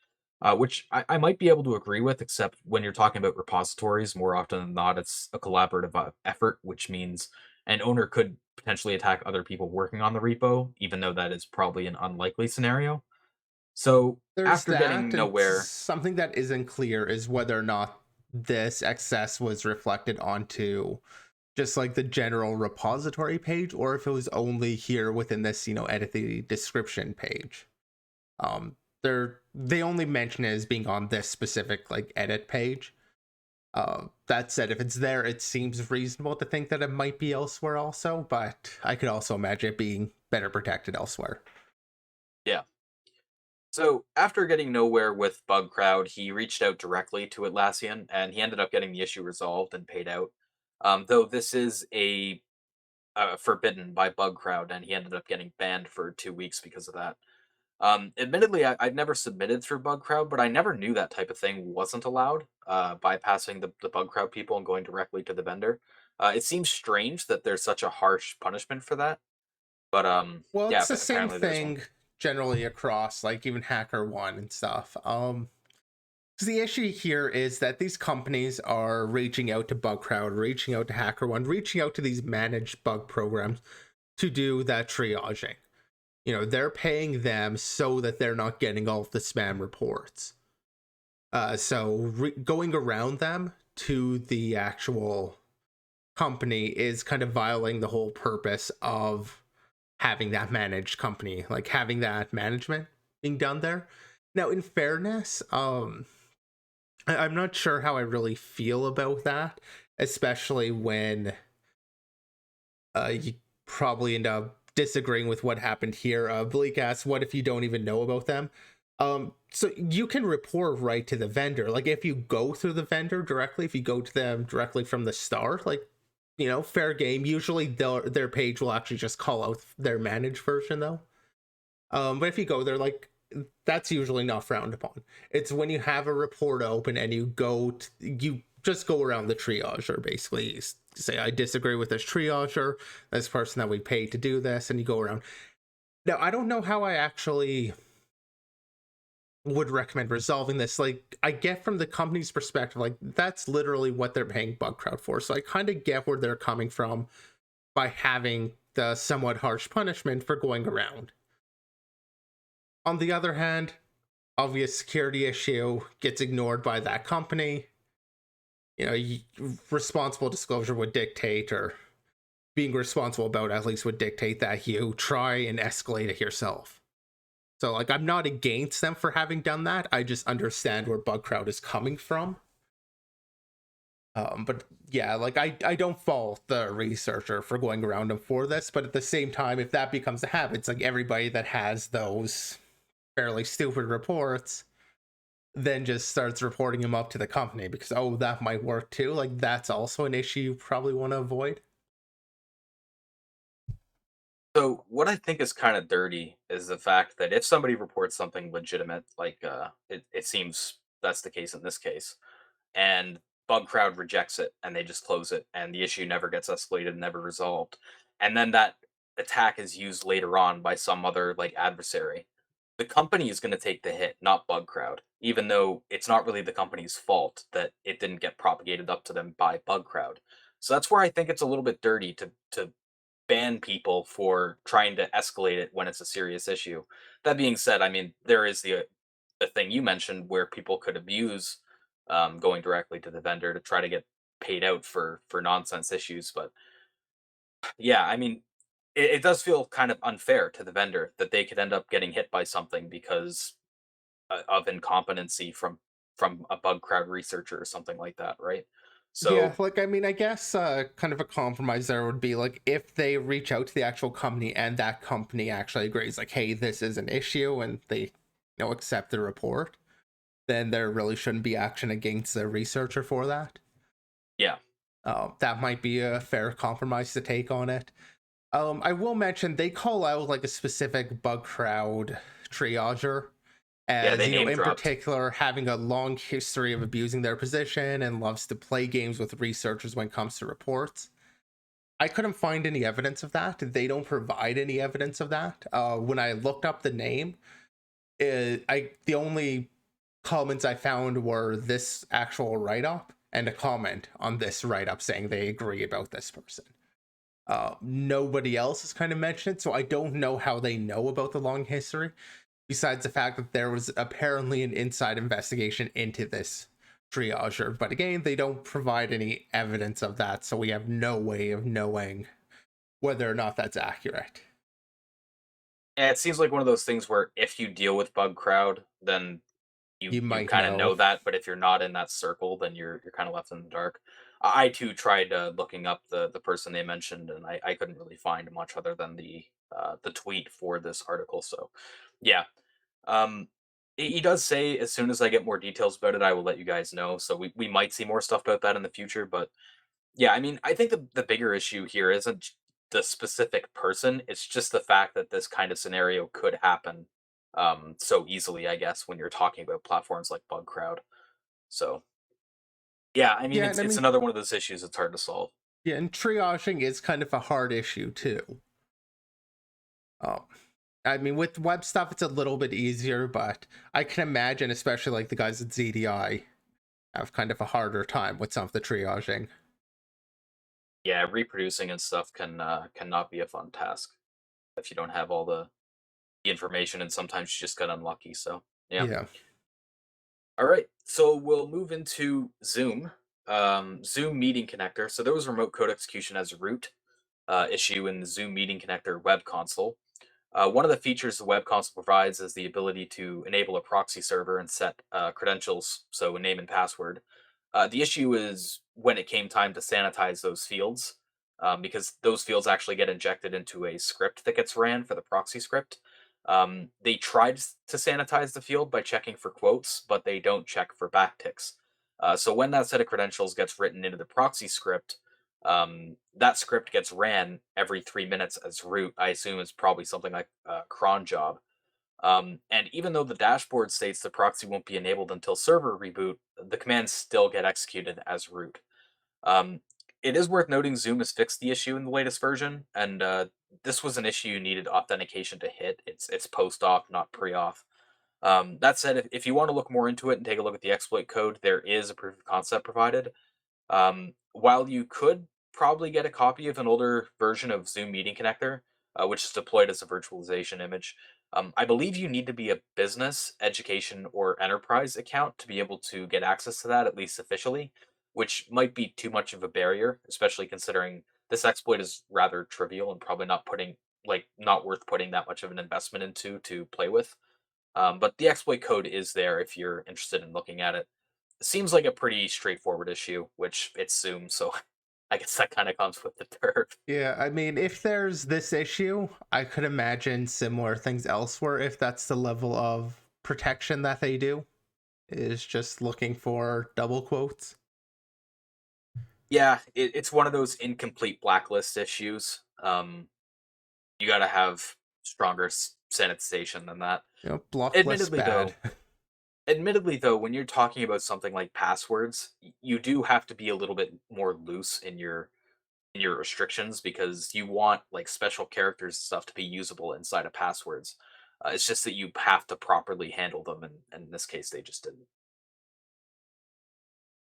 Speaker 1: Which I might be able to agree with, except when you're talking about repositories, more often than not, it's a collaborative effort, which means an owner could potentially attack other people working on the repo, even though that is probably an unlikely scenario. So
Speaker 2: There's
Speaker 1: after
Speaker 2: that,
Speaker 1: getting
Speaker 2: and
Speaker 1: nowhere,
Speaker 2: something that isn't clear is whether or not this excess was reflected onto just like the general repository page, or if it was only here within this, edit the description page. They only mention it as being on this specific like edit page. That said, if it's there, it seems reasonable to think that it might be elsewhere also, but I could also imagine it being better protected elsewhere.
Speaker 1: yeah. So after getting nowhere with Bug Crowd, he reached out directly to Atlassian, and he ended up getting the issue resolved and paid out. Though this is a forbidden by Bug Crowd, and he ended up getting banned for 2 weeks because of that. Admittedly, I've never submitted through Bug Crowd, but I never knew that type of thing wasn't allowed, bypassing the Bug Crowd people and going directly to the vendor. It seems strange that there's such a harsh punishment for that, but
Speaker 2: Well,
Speaker 1: yeah,
Speaker 2: it's the same
Speaker 1: apparently there's one.
Speaker 2: thing generally across like even HackerOne and stuff. 'Cause the issue here is that these companies are reaching out to Bugcrowd, reaching out to HackerOne, reaching out to these managed bug programs to do that triaging. They're paying them so that they're not getting all of the spam reports. So going around them to the actual company is kind of violating the whole purpose of having that managed company, like having that management being done there. Now, in fairness, I'm not sure how I really feel about that, especially when you probably end up disagreeing with what happened here. Bleak asks, what if you don't even know about them? So you can report right to the vendor. Like, if you go through the vendor directly, if you go to them directly from the start, like, fair game. Usually their page will actually just call out their managed version, though. But if you go there, like, that's usually not frowned upon. It's when you have a report open and you just go around the triager basically. Say, I disagree with this triager, this person that we paid to do this, and you go around. Now, I don't know how I actually would recommend resolving this. Like, I get from the company's perspective, like, that's literally what they're paying Bugcrowd for. So I kind of get where they're coming from by having the somewhat harsh punishment for going around. On the other hand, obvious security issue gets ignored by that company. You know, responsible disclosure would dictate, or being responsible about at least would dictate, that you try and escalate it yourself. So, like, I'm not against them for having done that. I just understand where Bugcrowd is coming from. But yeah, like, I don't fault the researcher for going around them for this, but at the same time, if that becomes a habit, it's like everybody that has those fairly stupid reports then just starts reporting them up to the company because, oh, that might work too. Like, that's also an issue you probably want to avoid.
Speaker 1: So what I think is kind of dirty is the fact that if somebody reports something legitimate, like it seems that's the case in this case, and bug crowd rejects it and they just close it and the issue never gets escalated, never resolved, and then that attack is used later on by some other like adversary, the company is going to take the hit, not bug crowd, even though it's not really the company's fault that it didn't get propagated up to them by bug crowd. So that's where I think it's a little bit dirty to ban people for trying to escalate it when it's a serious issue. That being said, I mean, there is the thing you mentioned where people could abuse going directly to the vendor to try to get paid out for nonsense issues. But yeah, I mean, it does feel kind of unfair to the vendor that they could end up getting hit by something because of incompetency from a bug crowd researcher or something like that, right?
Speaker 2: Yeah,
Speaker 1: So
Speaker 2: like, I mean, I guess kind of a compromise there would be like if they reach out to the actual company and that company actually agrees, like, hey, this is an issue, and they, accept the report, then there really shouldn't be action against the researcher for that.
Speaker 1: yeah,
Speaker 2: That might be a fair compromise to take on it. I will mention they call out like a specific bug crowd triager
Speaker 1: yeah,
Speaker 2: as,
Speaker 1: they name
Speaker 2: in
Speaker 1: dropped.
Speaker 2: particular, having a long history of abusing their position and loves to play games with researchers when it comes to reports. I couldn't find any evidence of that. They don't provide any evidence of that. When I looked up the name, the only comments I found were this actual write up and a comment on this write up saying they agree about this person. Nobody else has kind of mentioned it, so I don't know how they know about the long history, besides the fact that there was apparently an inside investigation into this triager. But again, they don't provide any evidence of that, so we have no way of knowing whether or not that's accurate.
Speaker 1: Yeah, it seems like one of those things where if you deal with bug crowd, then
Speaker 2: You
Speaker 1: you
Speaker 2: might
Speaker 1: kind of
Speaker 2: know.
Speaker 1: know that, but if you're not in that circle, then you're kind of left in the dark. I too tried looking up the person they mentioned, and I couldn't really find much other than the tweet for this article. So, yeah, um, he does say as soon as I get more details about it, I will let you guys know. So we might see more stuff about that in the future, but yeah, I mean, I think the bigger issue here isn't the specific person, it's just the fact that this kind of scenario could happen, so easily, I guess, when you're talking about platforms like Bugcrowd. So, yeah, I mean,
Speaker 2: Yeah,
Speaker 1: it's
Speaker 2: and I
Speaker 1: it's
Speaker 2: mean,
Speaker 1: another one of those issues that's hard to solve.
Speaker 2: yeah, and triaging is kind of a hard issue too. Um, I mean, with web stuff, it's a little bit easier, but I can imagine, especially like the guys at ZDI, have kind of a harder time with some of the triaging.
Speaker 1: Yeah, reproducing and stuff cannot be a fun task if you don't have all the information, and sometimes you just get unlucky, so, yeah.
Speaker 2: Yeah.
Speaker 1: Alright, so we'll move into Zoom. Zoom meeting connector. So there was remote code execution as a root issue in the Zoom meeting connector web console. One of the features the web console provides is the ability to enable a proxy server and set credentials, so a name and password. The issue is when it came time to sanitize those fields, because those fields actually get injected into a script that gets ran for the proxy script. They tried to sanitize the field by checking for quotes, but they don't check for backticks. So when that set of credentials gets written into the proxy script, that script gets ran every 3 minutes as root. I assume it's probably something like a cron job. And even though the dashboard states the proxy won't be enabled until server reboot, the commands still get executed as root. Um, it is worth noting Zoom has fixed the issue in the latest version, and this was an issue you needed authentication to hit. It's post-auth, not pre-auth. That said, if you want to look more into it and take a look at the exploit code, there is a proof of concept provided. While you could probably get a copy of an older version of Zoom Meeting Connector, which is deployed as a virtualization image, I believe you need to be a business, education, or enterprise account to be able to get access to that, at least officially, which might be too much of a barrier, especially considering this exploit is rather trivial and probably not worth putting that much of an investment into to play with. But the exploit code is there if you're interested in looking at it. Seems like a pretty straightforward issue, which it's Zoom, so I guess that kind of comes with the turf.
Speaker 2: Yeah, I mean, if there's this issue, I could imagine similar things elsewhere if that's the level of protection that they do, is just looking for double quotes.
Speaker 1: Yeah, it's one of those incomplete blacklist issues. You got to have stronger sanitization than that.
Speaker 2: You know, block list
Speaker 1: Admittedly,
Speaker 2: bad.
Speaker 1: though, admittedly though, when you're talking about something like passwords, you do have to be a little bit more loose in your restrictions because you want like special characters and stuff to be usable inside of passwords. It's just that you have to properly handle them, and in this case, they just didn't.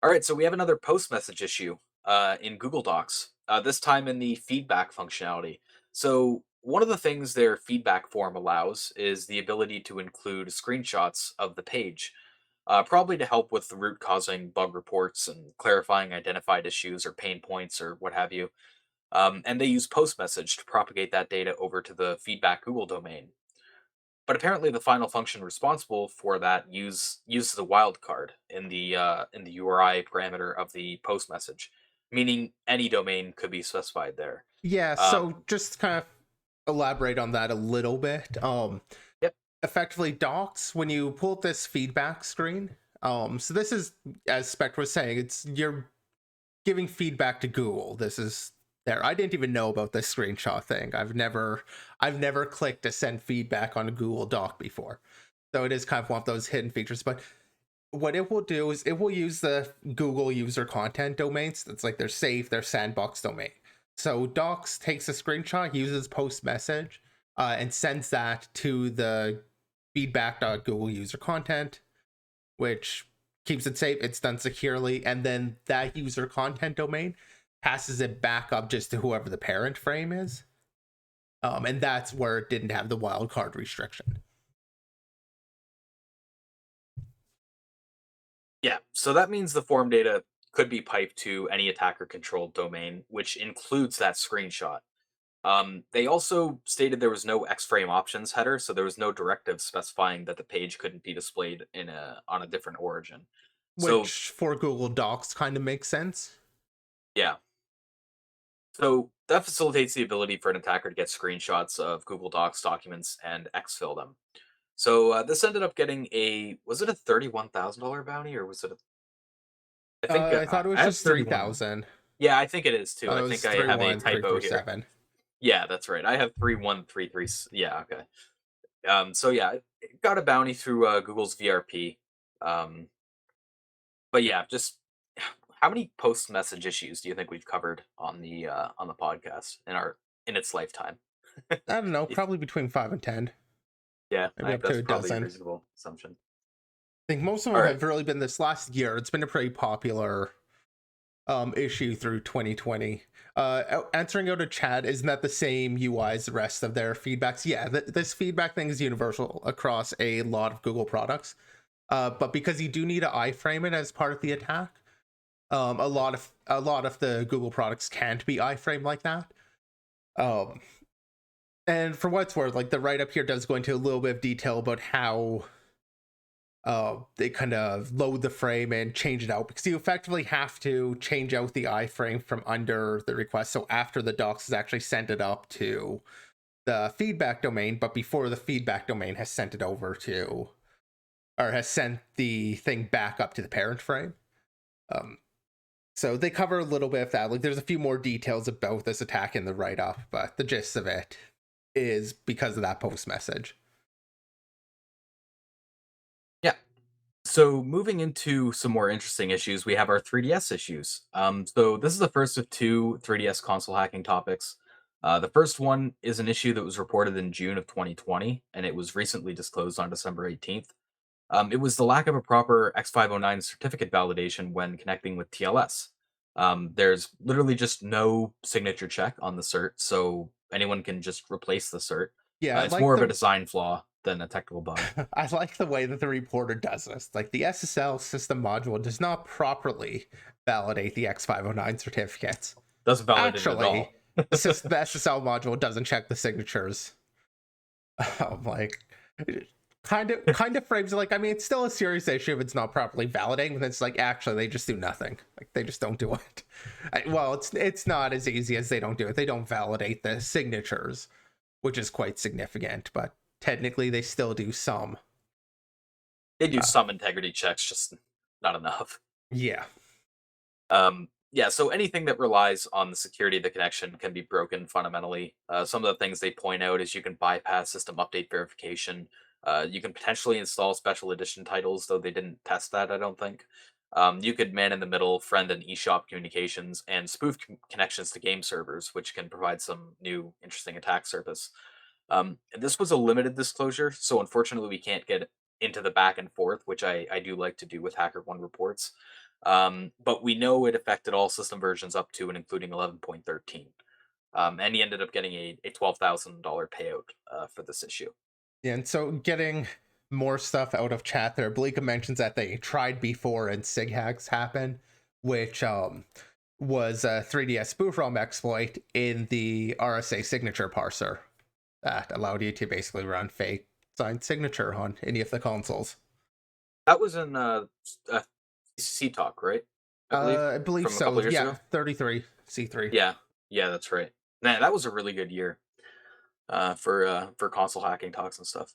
Speaker 1: All right, so we have another post message issue in Google Docs, this time in the feedback functionality. So, one of the things their feedback form allows is the ability to include screenshots of the page, probably to help with the root causing bug reports and clarifying identified issues or pain points or what have you. And they use post message to propagate that data over to the feedback Google domain. But apparently, the final function responsible for that uses a wildcard in the URI parameter of the post message, meaning any domain could be specified there.
Speaker 2: Yeah,
Speaker 1: Um,
Speaker 2: so just kind of elaborate on that a little bit.
Speaker 1: yep.
Speaker 2: Effectively docs, when you pull up this feedback screen, so this is, as Spectre was saying, it's you're giving feedback to Google. This is there. I didn't even know about this screenshot thing. I've never clicked to send feedback on a Google Doc before. So it is kind of one of those hidden features. But what it will do is it will use the Google user content domains. That's like their safe, their sandbox domain. So Docs takes a screenshot, uses post message, and sends that to the feedback.google user content, which keeps it safe. It's done securely, and then that user content domain passes it back up just to whoever the parent frame is. And that's where it didn't have the wildcard restriction.
Speaker 1: Yeah. So that means the form data could be piped to any attacker controlled domain, which includes that screenshot. They also stated there was no X-frame options header, so there was no directive specifying that the page couldn't be displayed on a different origin. So
Speaker 2: Which for Google Docs kind of makes sense.
Speaker 1: yeah, so that facilitates the ability for an attacker to get screenshots of Google Docs documents and exfil them. So this ended up getting was it a $31,000 bounty or was it I think
Speaker 2: I thought it
Speaker 1: I
Speaker 2: was
Speaker 1: have
Speaker 2: just
Speaker 1: 31.
Speaker 2: 3,000.
Speaker 1: Yeah, I think it is too.
Speaker 2: It
Speaker 1: I think
Speaker 2: was
Speaker 1: I have a typo here.
Speaker 2: 31337.
Speaker 1: Yeah, that's right. I have 3133. Yeah, okay. So yeah, it got a bounty through Google's VRP. Um, but yeah, just how many post message issues do you think we've covered on the podcast in its lifetime?
Speaker 2: I don't know,
Speaker 1: If-
Speaker 2: probably between 5 and 10,
Speaker 1: yeah, I
Speaker 2: maybe
Speaker 1: think
Speaker 2: up to
Speaker 1: that's
Speaker 2: a
Speaker 1: probably a
Speaker 2: dozen.
Speaker 1: reasonable assumption.
Speaker 2: I think most of
Speaker 1: All
Speaker 2: them
Speaker 1: right.
Speaker 2: have really been this last year. It's been a pretty popular issue through 2020. Answering out a chat, isn't that the same UI as the rest of their feedbacks? Yeah, this feedback thing is universal across a lot of Google products. But because you do need to iframe it as part of the attack, a lot of the Google products can't be iframe like that. Um, and for what it's worth, like the write up here does go into a little bit of detail about how they kind of load the frame and change it out, because you effectively have to change out the iframe from under the request. So after the docs has actually sent it up to the feedback domain, but before the feedback domain has sent it over to, or has sent the thing back up to the parent frame. Um, so they cover a little bit of that. Like there's a few more details about this attack in the write up, but the gist of it is because of that post message.
Speaker 1: So moving into some more interesting issues, we have our 3DS issues. So this is the first of two 3DS console hacking topics. The first one is an issue that was reported in June of 2020, and it was recently disclosed on December 18th. It was the lack of a proper X509 certificate validation when connecting with TLS. There's literally just no signature check on the cert, so anyone can just replace the cert.
Speaker 2: Yeah, I
Speaker 1: It's
Speaker 2: like
Speaker 1: more of a
Speaker 2: the
Speaker 1: design flaw than a technical bug.
Speaker 2: I like the way that the reporter does this. Like the SSL system module does not properly validate the X509 certificates.
Speaker 1: Doesn't validate it at
Speaker 2: Actually,
Speaker 1: all.
Speaker 2: the SSL module doesn't check the signatures. Like kind of frames it like, I mean, it's still a serious issue if it's not properly validating, but it's like actually they just do nothing. Like they just don't do it. Well, it's not as easy as they don't do it. They don't validate the signatures, which is quite significant, but technically they still do some.
Speaker 1: They do
Speaker 2: Uh,
Speaker 1: some integrity checks, just not enough.
Speaker 2: yeah.
Speaker 1: Yeah, so anything that relies on the security of the connection can be broken fundamentally. Some of the things they point out is you can bypass system update verification. You can potentially install special edition titles, though they didn't test that, I don't think. You could man in the middle, friend and eShop communications, and spoof connections to game servers, which can provide some new interesting attack surface. And this was a limited disclosure, so unfortunately we can't get into the back and forth, which I do like to do with HackerOne reports. But we know it affected all system versions up to and including 11.13. And he ended up getting a $12,000 payout for this issue.
Speaker 2: Yeah, and so getting more stuff out of chat there, Blika mentions that they tried before and sig hacks happen, which was a 3DS spoof ROM exploit in the RSA signature parser that allowed you to basically run fake signed signature on any of the consoles.
Speaker 1: That was in C talk, right? I believe
Speaker 2: I believe
Speaker 1: from a couple
Speaker 2: so.
Speaker 1: years
Speaker 2: Yeah,
Speaker 1: ago.
Speaker 2: 33 C3.
Speaker 1: Yeah, yeah, that's right. Man, that was a really good year for console hacking talks and stuff.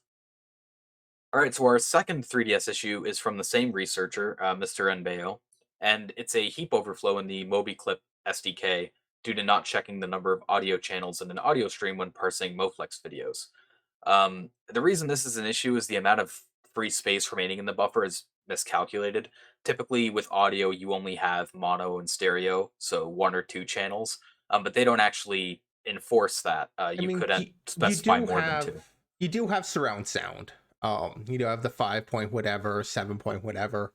Speaker 1: All right, so our second 3DS issue is from the same researcher, Mr. Nbeo, and it's a heap overflow in the Mobiclip SDK due to not checking the number of audio channels in an audio stream when parsing Moflex videos. The reason this is an issue is the amount of free space remaining in the buffer is miscalculated. Typically, with audio, you only have mono and stereo, so one or two channels, but they don't actually enforce that.
Speaker 2: I
Speaker 1: You
Speaker 2: mean,
Speaker 1: couldn't specify more than two.
Speaker 2: you do have surround sound. You do have the 5 point whatever, 7 point whatever.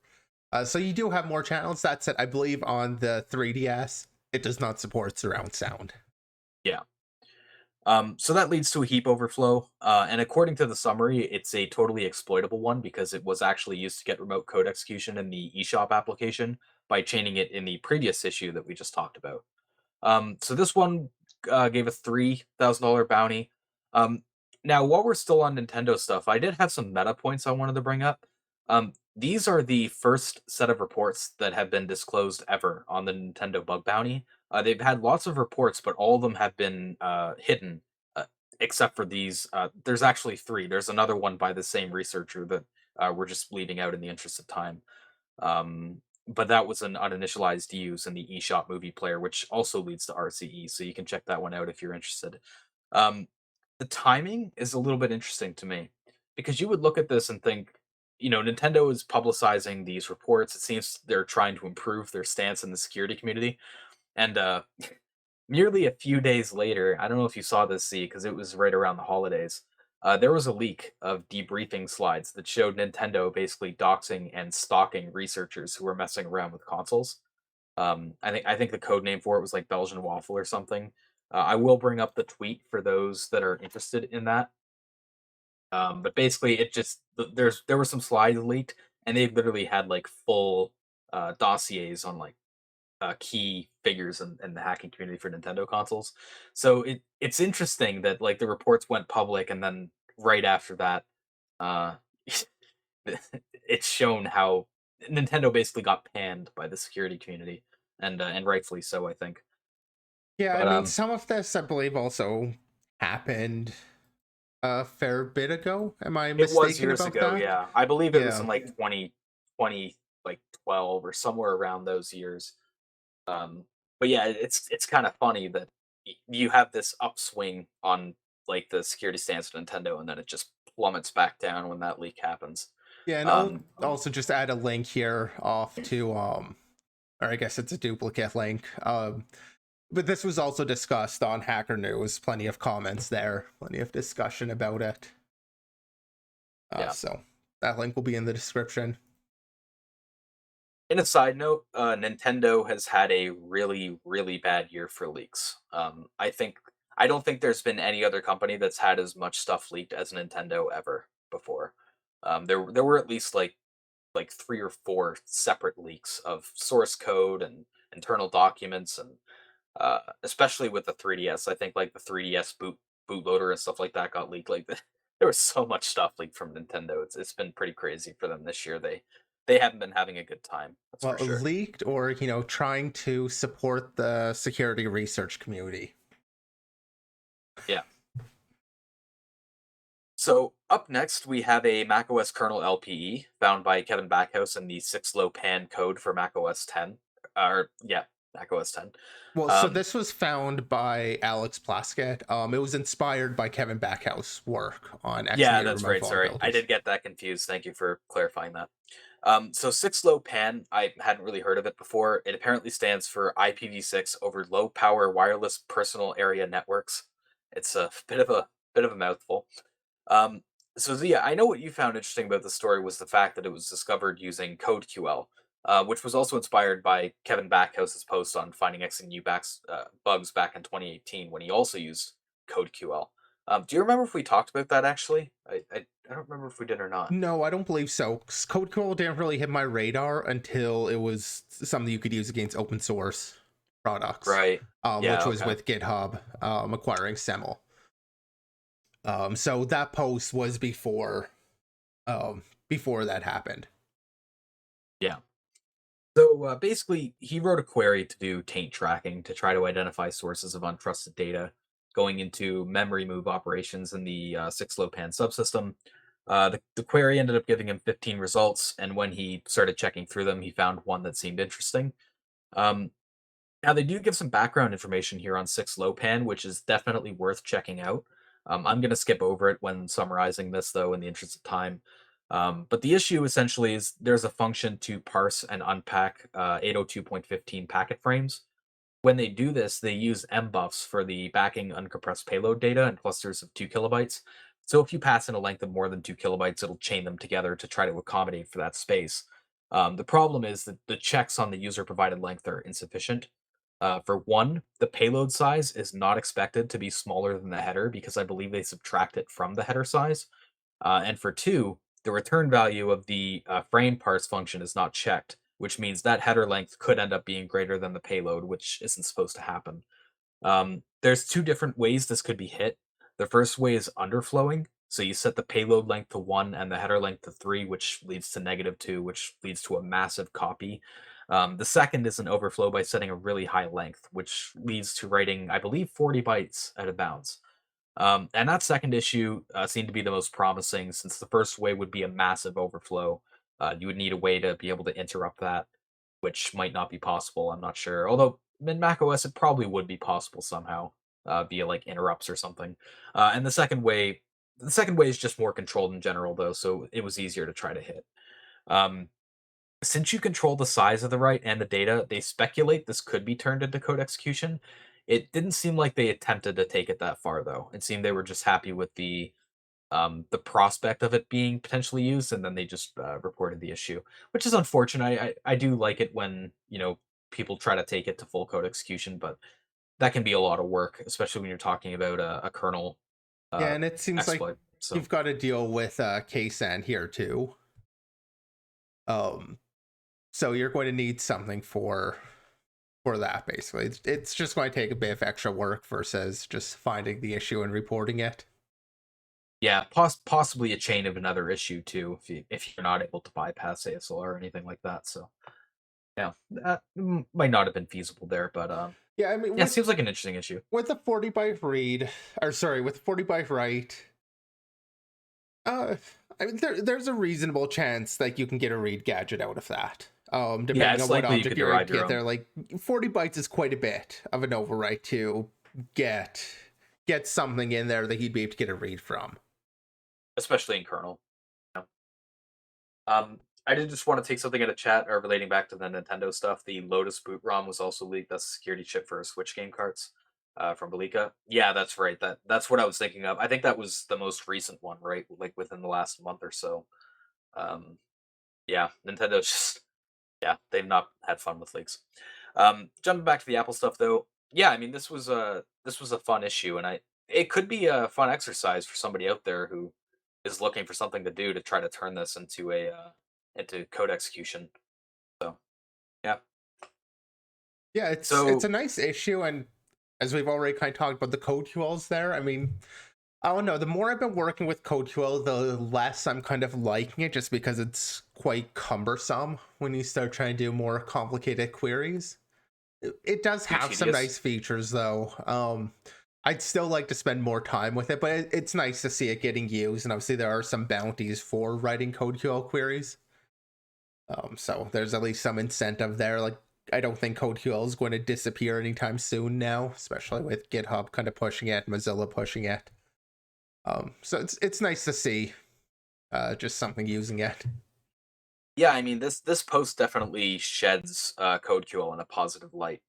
Speaker 2: So you do have more channels. That's it. I believe on the 3DS, it does not support surround sound.
Speaker 1: Yeah. So that leads to a heap overflow, and according to the summary, it's a totally exploitable one because it was actually used to get remote code execution in the eShop application by chaining it in the previous issue that we just talked about. So this one gave a $3,000 bounty. Um, Now, while we're still on Nintendo stuff, I did have some meta points I wanted to bring up. These are the first set of reports that have been disclosed ever on the Nintendo bug bounty. They've had lots of reports, but all of them have been hidden, except for these. There's actually three. There's another one by the same researcher that we're just leaving out in the interest of time. But that was an uninitialized use in the eShop movie player, which also leads to RCE. So you can check that one out if you're interested. Um, the timing is a little bit interesting to me because you would look at this and think, Nintendo is publicizing these reports. It seems they're trying to improve their stance in the security community. And merely a few days later, I don't know if you saw this, Z, because it was right around the holidays. There was a leak of debriefing slides that showed Nintendo basically doxing and stalking researchers who were messing around with consoles. I think the code name for it was like Belgian waffle or something. I will bring up the tweet for those that are interested in that. But basically, it just there were some slides leaked, and they literally had like full dossiers on like key figures in the hacking community for Nintendo consoles. So it's interesting that like the reports went public, and then right after that, uh, it's shown how Nintendo basically got panned by the security community, and rightfully so, I think.
Speaker 2: Yeah, I
Speaker 1: But
Speaker 2: mean, some of this, I believe, also happened a fair bit ago. Am I
Speaker 1: it was
Speaker 2: mistaken
Speaker 1: years
Speaker 2: about
Speaker 1: ago,
Speaker 2: that?
Speaker 1: yeah. I believe it was
Speaker 2: Yeah.
Speaker 1: in like 2020, like 12 or somewhere around those years. Um, but yeah, it's kind of funny that you have this upswing on like the security stance of Nintendo, and then it just plummets back down when that leak happens.
Speaker 2: Yeah, and I'll also just add a link here off to or I guess it's a duplicate link. But this was also discussed on Hacker News. Plenty of comments there, plenty of discussion about it.
Speaker 1: Yeah.
Speaker 2: So that link will be in the description.
Speaker 1: In a side note, Nintendo has had a really, really bad year for leaks. I don't think there's been any other company that's had as much stuff leaked as Nintendo ever before. There were at least like three or four separate leaks of source code and internal documents, and especially with the 3DS. I think like the 3DS bootloader and stuff like that got leaked. Like there was so much stuff leaked from Nintendo. It's been pretty crazy for them this year. They haven't been having a good time. That's
Speaker 2: Well,
Speaker 1: for sure.
Speaker 2: leaked or, trying to support the security research community.
Speaker 1: Yeah. So up next, we have a macOS kernel LPE found by Kevin Backhouse in the 6LowPan code for macOS 10. Or yeah, macOS 10.
Speaker 2: Well, so
Speaker 1: Um,
Speaker 2: this was found by Alex Plaskett. It was inspired by Kevin Backhouse work on
Speaker 1: yeah,
Speaker 2: estimated
Speaker 1: that's
Speaker 2: remote
Speaker 1: right. Sorry, I
Speaker 2: vulnerabilities.
Speaker 1: did get that confused. Thank you for clarifying that. So 6LowPan, I hadn't really heard of it before. It apparently stands for IPv6 over low power wireless personal area networks. It's a bit of a mouthful. Um, yeah, I know what you found interesting about the story was the fact that it was discovered using CodeQL, which was also inspired by Kevin Backhouse's post on finding X and U bugs back in 2018 when he also used CodeQL. Do you remember if we talked about that actually? I don't remember if we did or not.
Speaker 2: No, I don't believe so. Code Coral didn't really hit my radar until it was something you could use against open source products,
Speaker 1: Right.
Speaker 2: which
Speaker 1: Yeah.
Speaker 2: was
Speaker 1: Okay.
Speaker 2: with GitHub acquiring Semel. So that post was before that happened.
Speaker 1: Yeah. So basically, he wrote a query to do taint tracking to try to identify sources of untrusted data going into memory move operations in the 6LowPan subsystem. The query ended up giving him 15 results, and when he started checking through them, he found one that seemed interesting. Um, Now they do give some background information here on 6LowPan, which is definitely worth checking out. I'm going to skip over it when summarizing this, though, in the interest of time. But the issue essentially is there's a function to parse and unpack 802.15 packet frames. When they do this, they use mbuffs for the backing uncompressed payload data in clusters of 2 kilobytes. So if you pass in a length of more than 2 kilobytes, it'll chain them together to try to accommodate for that space. The problem is that the checks on the user provided length are insufficient. For one, the payload size is not expected to be smaller than the header because I believe they subtract it from the header size. And for two, the return value of the frame parse function is not checked, which means that header length could end up being greater than the payload, which isn't supposed to happen. There's two different ways this could be hit. The first way is underflowing. So you set the payload length to 1 and the header length to 3, which leads to -2, which leads to a massive copy. The second is an overflow by setting a really high length, which leads to writing, I believe, 40 bytes out of bounds. And that second issue seemed to be the most promising since the first way would be a massive overflow. You would need a way to be able to interrupt that, which might not be possible. I'm not sure. Although in macOS, it probably would be possible somehow via like interrupts or something. And the second way is just more controlled in general, though, so it was easier to try to hit. Um, since you control the size of the write and the data, they speculate this could be turned into code execution. It didn't seem like they attempted to take it that far, though. It seemed they were just happy with the prospect of it being potentially used, and then they just reported the issue, which is unfortunate. I do like it when people try to take it to full code execution, but that can be a lot of work, especially when you're talking about a kernel
Speaker 2: Yeah,
Speaker 1: uh,
Speaker 2: and it seems like
Speaker 1: exploit. So
Speaker 2: you've got to deal with KSAN here too. Um, so you're going to need something for that. Basically, it's just going to take a bit of extra work versus just finding the issue and reporting it.
Speaker 1: yeah, possibly a chain of another issue too, if you're not able to bypass ASLR or anything like that. So yeah, that might not have been feasible there, but
Speaker 2: Yeah, I mean
Speaker 1: yeah, it
Speaker 2: with
Speaker 1: seems like an interesting issue.
Speaker 2: a 40 byte read, or sorry, with 40 byte write, uh, I mean there's a reasonable chance that you can get a read gadget out of that.
Speaker 1: Yeah,
Speaker 2: Depending
Speaker 1: it's
Speaker 2: on what
Speaker 1: likely you
Speaker 2: object
Speaker 1: could
Speaker 2: you're able
Speaker 1: derive
Speaker 2: to
Speaker 1: your
Speaker 2: get
Speaker 1: own,
Speaker 2: there, like 40 bytes is quite a bit of an overwrite to get get something in there that he'd be able to get a read from.
Speaker 1: especially in kernel. I did just want to take something in a chat relating back to the Nintendo stuff. The Lotus boot ROM was also leaked. That's a security chip for Switch game carts from Belika. Yeah, that's right. That's what I was thinking of. I think that was the most recent one, right? Like within the last month or so. Um, yeah, Nintendo's just yeah, they've not had fun with leaks. Jumping back to the Apple stuff though, yeah, I mean this was a fun issue, and I it could be a fun exercise for somebody out there who is looking for something to do to try to turn this into a into code execution. So yeah.
Speaker 2: Yeah, it's
Speaker 1: So
Speaker 2: a nice issue, and as we've already kind of talked about the code QLs there, I mean, I don't know. The more I've been working with CodeQL, the less I'm kind of liking it, just because it's quite cumbersome when you start trying to do more complicated queries. It does
Speaker 1: too
Speaker 2: have some
Speaker 1: tedious.
Speaker 2: nice features, though. I'd still like to spend more time with it, but it's nice to see it getting used. And obviously, there are some bounties for writing CodeQL queries. So there's at least some incentive there. Like, I don't think CodeQL is going to disappear anytime soon now, especially with GitHub kind of pushing it, Mozilla pushing it. So it's nice to see just something using it.
Speaker 1: Yeah, I mean this post definitely sheds CodeQL in a positive light.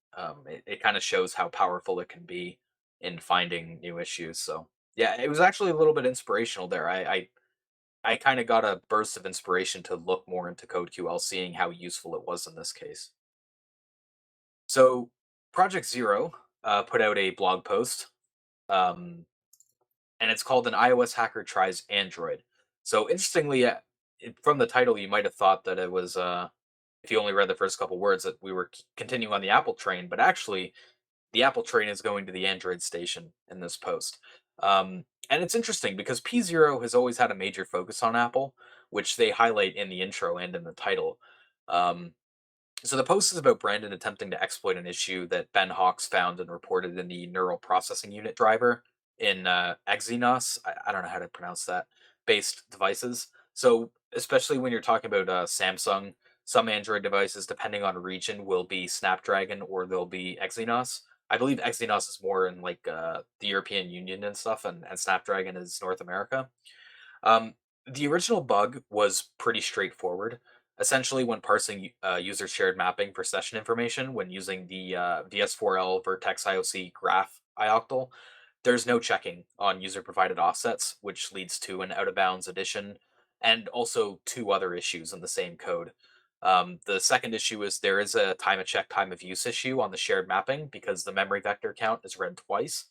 Speaker 1: It kind of shows how powerful it can be in finding new issues. So yeah, it was actually a little bit inspirational there. I kind of got a burst of inspiration to look more into CodeQL, seeing how useful it was in this case. So Project Zero put out a blog post, um, and it's called "An iOS Hacker Tries Android." So interestingly, from the title, you might have thought that it was if you only read the first couple words that we were continuing on the Apple train, but actually the Apple train is going to the Android station in this post. And it's interesting because P0 has always had a major focus on Apple, which they highlight in the intro and in the title. Um, so the post is about Brandon attempting to exploit an issue that Ben Hawks found and reported in the neural processing unit driver in Exynos. I don't know how to pronounce that based devices. So especially when you're talking about Samsung, some Android devices, depending on region, will be Snapdragon or they'll be Exynos. I believe Exynos is more in like the European Union and stuff, and Snapdragon is North America. Um, the original bug was pretty straightforward. Essentially, when parsing user shared mapping for session information when using the VS4L Vertex IOC graph ioctl, there's no checking on user provided offsets, which leads to an out of bounds addition and also two other issues in the same code. The second issue is there is a time of check, time of use issue on the shared mapping because the memory vector count is read twice.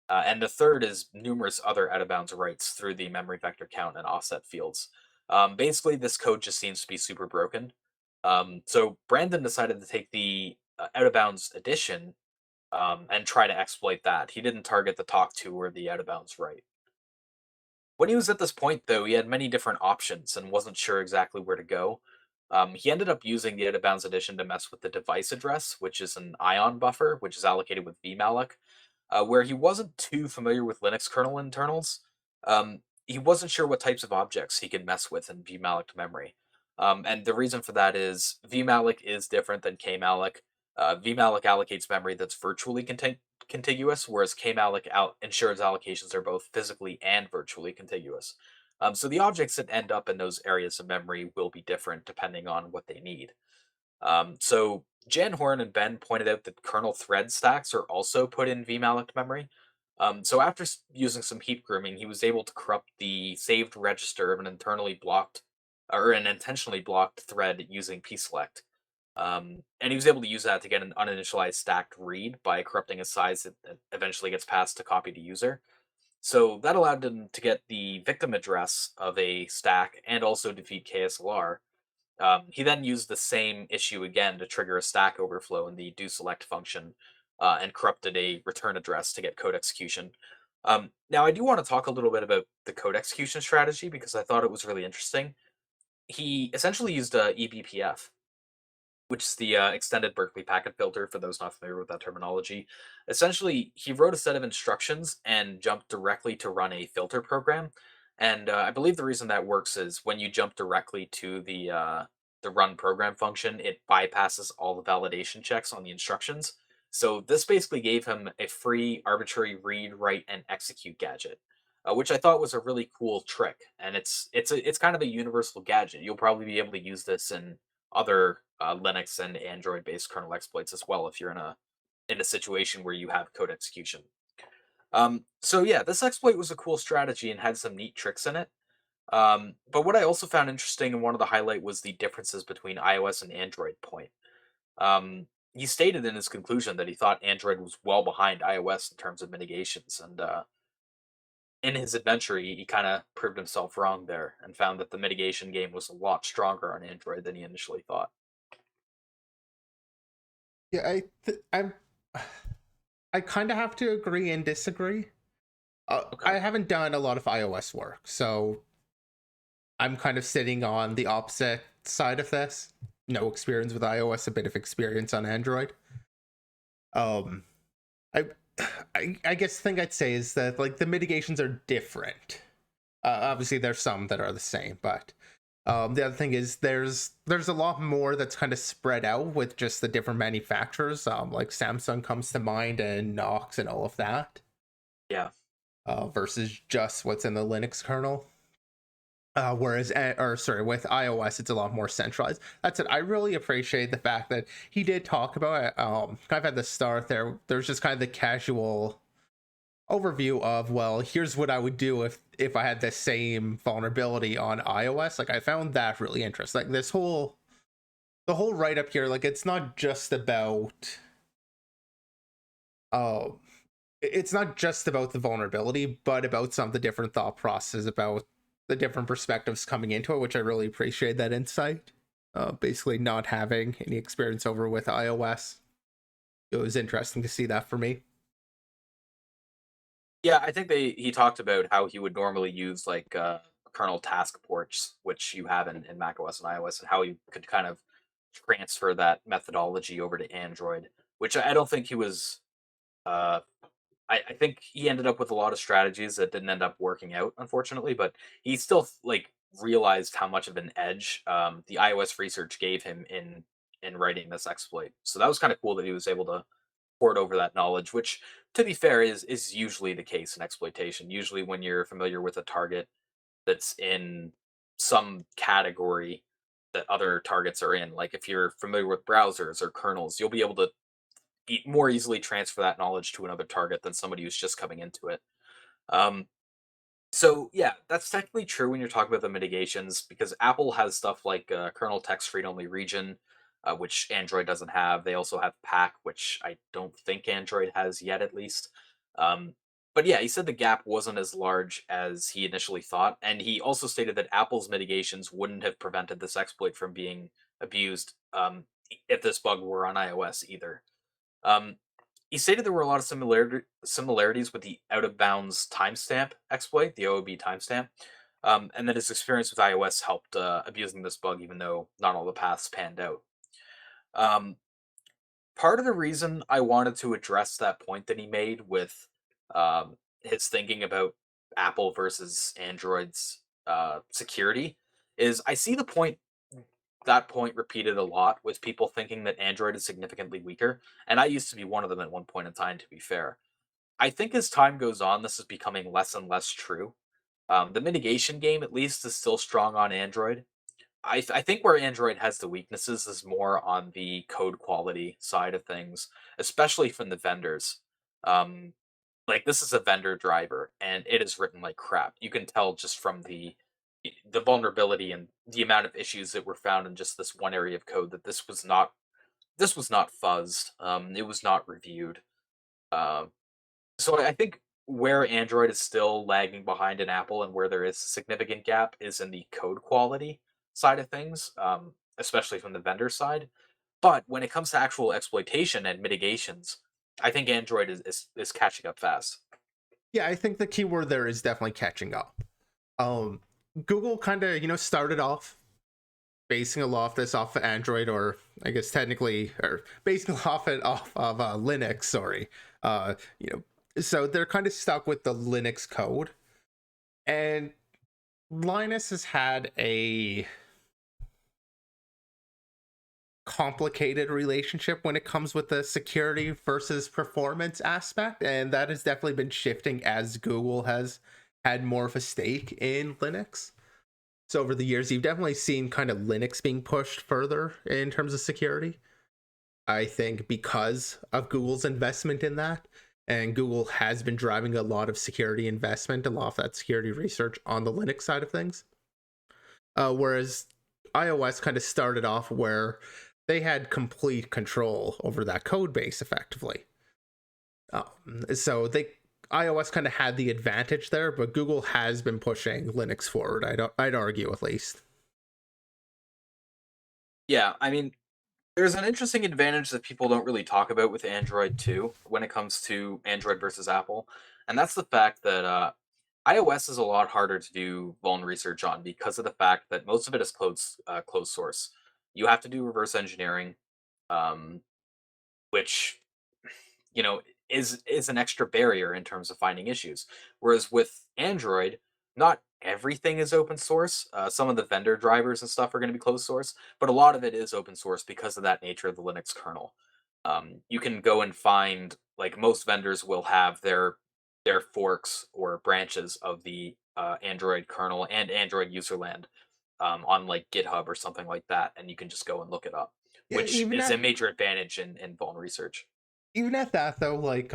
Speaker 1: And the third is numerous other out of bounds writes through the memory vector count and offset fields. Basically, this code just seems to be super broken. So Brandon decided to take the out of bounds addition and try to exploit that. He didn't target the talk to or the out of bounds write. When he was at this point, though, he had many different options and wasn't sure exactly where to go. He ended up using the out of bounds addition to mess with the device address, which is an ion buffer, which is allocated with vmalloc, where he wasn't too familiar with Linux kernel internals. He wasn't sure what types of objects he could mess with in vmalloc memory. And the reason for that is vmalloc is different than kmalloc. Vmalloc allocates memory that's virtually contiguous, whereas kmalloc ensures allocations are both physically and virtually contiguous. So the objects that end up in those areas of memory will be different depending on what they need. So Jan Horn and Ben pointed out that kernel thread stacks are also put in vmalloc memory. So after using some heap grooming, he was able to corrupt the saved register of an internally blocked or an intentionally blocked thread using pselect. And he was able to use that to get an uninitialized stacked read by corrupting a size that eventually gets passed to copy to user. So that allowed him to get the victim address of a stack and also defeat KSLR. He then used the same issue again to trigger a stack overflow in the doSelect function and corrupted a return address to get code execution. Now, I do want to talk a little bit about the code execution strategy because I thought it was really interesting. He essentially used eBPF, which is the extended Berkeley packet filter for those not familiar with that terminology. Essentially, he wrote a set of instructions and jumped directly to run a filter program. And I believe the reason that works is when you jump directly to the run program function, it bypasses all the validation checks on the instructions. So this basically gave him a free arbitrary read, write, and execute gadget. which I thought was a really cool trick. And it's kind of a universal gadget. You'll probably be able to use this in other Linux and Android based kernel exploits as well if you're in a situation where you have code execution. So yeah, this exploit was a cool strategy and had some neat tricks in it. But what I also found interesting and wanted to highlight was the differences between iOS and Android point. He stated in his conclusion that he thought Android was well behind iOS in terms of mitigations, and in his adventure, he kind of proved himself wrong there and found that the mitigation game was a lot stronger on Android than he initially thought.
Speaker 2: Yeah, I kind of have to agree and disagree.
Speaker 1: Okay.
Speaker 2: I haven't done a lot of iOS work, so I'm kind of sitting on the opposite side of this. No experience with iOS, a bit of experience on Android. Um, I, I guess the thing I'd say is that like the mitigations are different. Obviously, there's some that are the same, but the other thing is there's a lot more that's kind of spread out with just the different manufacturers. Like Samsung comes to mind and Knox and all of that.
Speaker 1: Yeah.
Speaker 2: Versus just what's in the Linux kernel. With iOS, it's a lot more centralized. That's it. I really appreciate the fact that he did talk about it. Kind of at the start there's just kind of the casual overview of, well, here's what I would do if I had the same vulnerability on iOS. Like I found that really interesting. Like the whole write up here, like it's not just about uh it's not just about the vulnerability, but about some of the different thought processes about the different perspectives coming into it, which I really appreciate that insight. Basically, not having any experience over with iOS, it was interesting to see that for me.
Speaker 1: Yeah, I think he talked about how he would normally use like kernel task ports, which you have in macOS and iOS, and how he could kind of transfer that methodology over to Android, which I don't think he was. Uh, I think he ended up with a lot of strategies that didn't end up working out, unfortunately. But he still like realized how much of an edge the iOS research gave him in writing this exploit. So that was kind of cool that he was able to port over that knowledge, which, to be fair, is usually the case in exploitation. Usually, when you're familiar with a target that's in some category that other targets are in, like if you're familiar with browsers or kernels, you'll be able to more easily transfer that knowledge to another target than somebody who's just coming into it. Um, so yeah, that's technically true when you're talking about the mitigations because Apple has stuff like kernel text read only region, which Android doesn't have. They also have pack, which I don't think Android has yet, at least. Um, but yeah, he said the gap wasn't as large as he initially thought, and he also stated that Apple's mitigations wouldn't have prevented this exploit from being abused if this bug were on iOS either. Um, he stated there were a lot of similarities with the out of bounds timestamp exploit, the OOB timestamp, and that his experience with iOS helped abusing this bug, even though not all the paths panned out. Um, Part of the reason I wanted to address that point that he made with his thinking about Apple versus Android's security is I see that point repeated a lot with people thinking that Android is significantly weaker, and I used to be one of them at one point in time, to be fair. I think as time goes on, this is becoming less and less true. The mitigation game, at least, is still strong on Android. I think where Android has the weaknesses is more on the code quality side of things, especially from the vendors. Um, like this is a vendor driver, and it is written like crap. You can tell just from the vulnerability and the amount of issues that were found in just this one area of code that this was not fuzzed. It was not reviewed. Um, so I think where Android is still lagging behind in Apple and where there is a significant gap is in the code quality side of things, especially from the vendor side. But when it comes to actual exploitation and mitigations, I think Android is catching up fast.
Speaker 2: Yeah, I think the keyword there is definitely catching up. Um, Google kind of started off basing a lot of this off of Android, or I guess technically, or basing off of Linux. Sorry, uh, you know, so they're kind of stuck with the Linux code, and Linus has had a complicated relationship when it comes with the security versus performance aspect, and that has definitely been shifting as Google has had more of a stake in Linux. So over the years, you've definitely seen kind of Linux being pushed further in terms of security. I think because of Google's investment in that. And Google has been driving a lot of security investment, a lot of that security research on the Linux side of things. Whereas iOS kind of started off where they had complete control over that code base effectively. So they iOS kind of had the advantage there, but Google has been pushing Linux forward. I'd argue at least.
Speaker 1: Yeah, I mean, there's an interesting advantage that people don't really talk about with Android too, when it comes to Android versus Apple, and that's the fact that iOS is a lot harder to do vuln research on because of the fact that most of it is closed source. You have to do reverse engineering, um, which you know is an extra barrier in terms of finding issues. Whereas with Android, not everything is open source. Some of the vendor drivers and stuff are going to be closed source, but a lot of it is open source because of that nature of the Linux kernel. You can go and find, like, most vendors will have their forks or branches of the Android kernel and Android userland on like GitHub or something like that, and you can just go and look it up,
Speaker 2: Yeah,
Speaker 1: which is a major advantage in vuln research.
Speaker 2: even at that though, like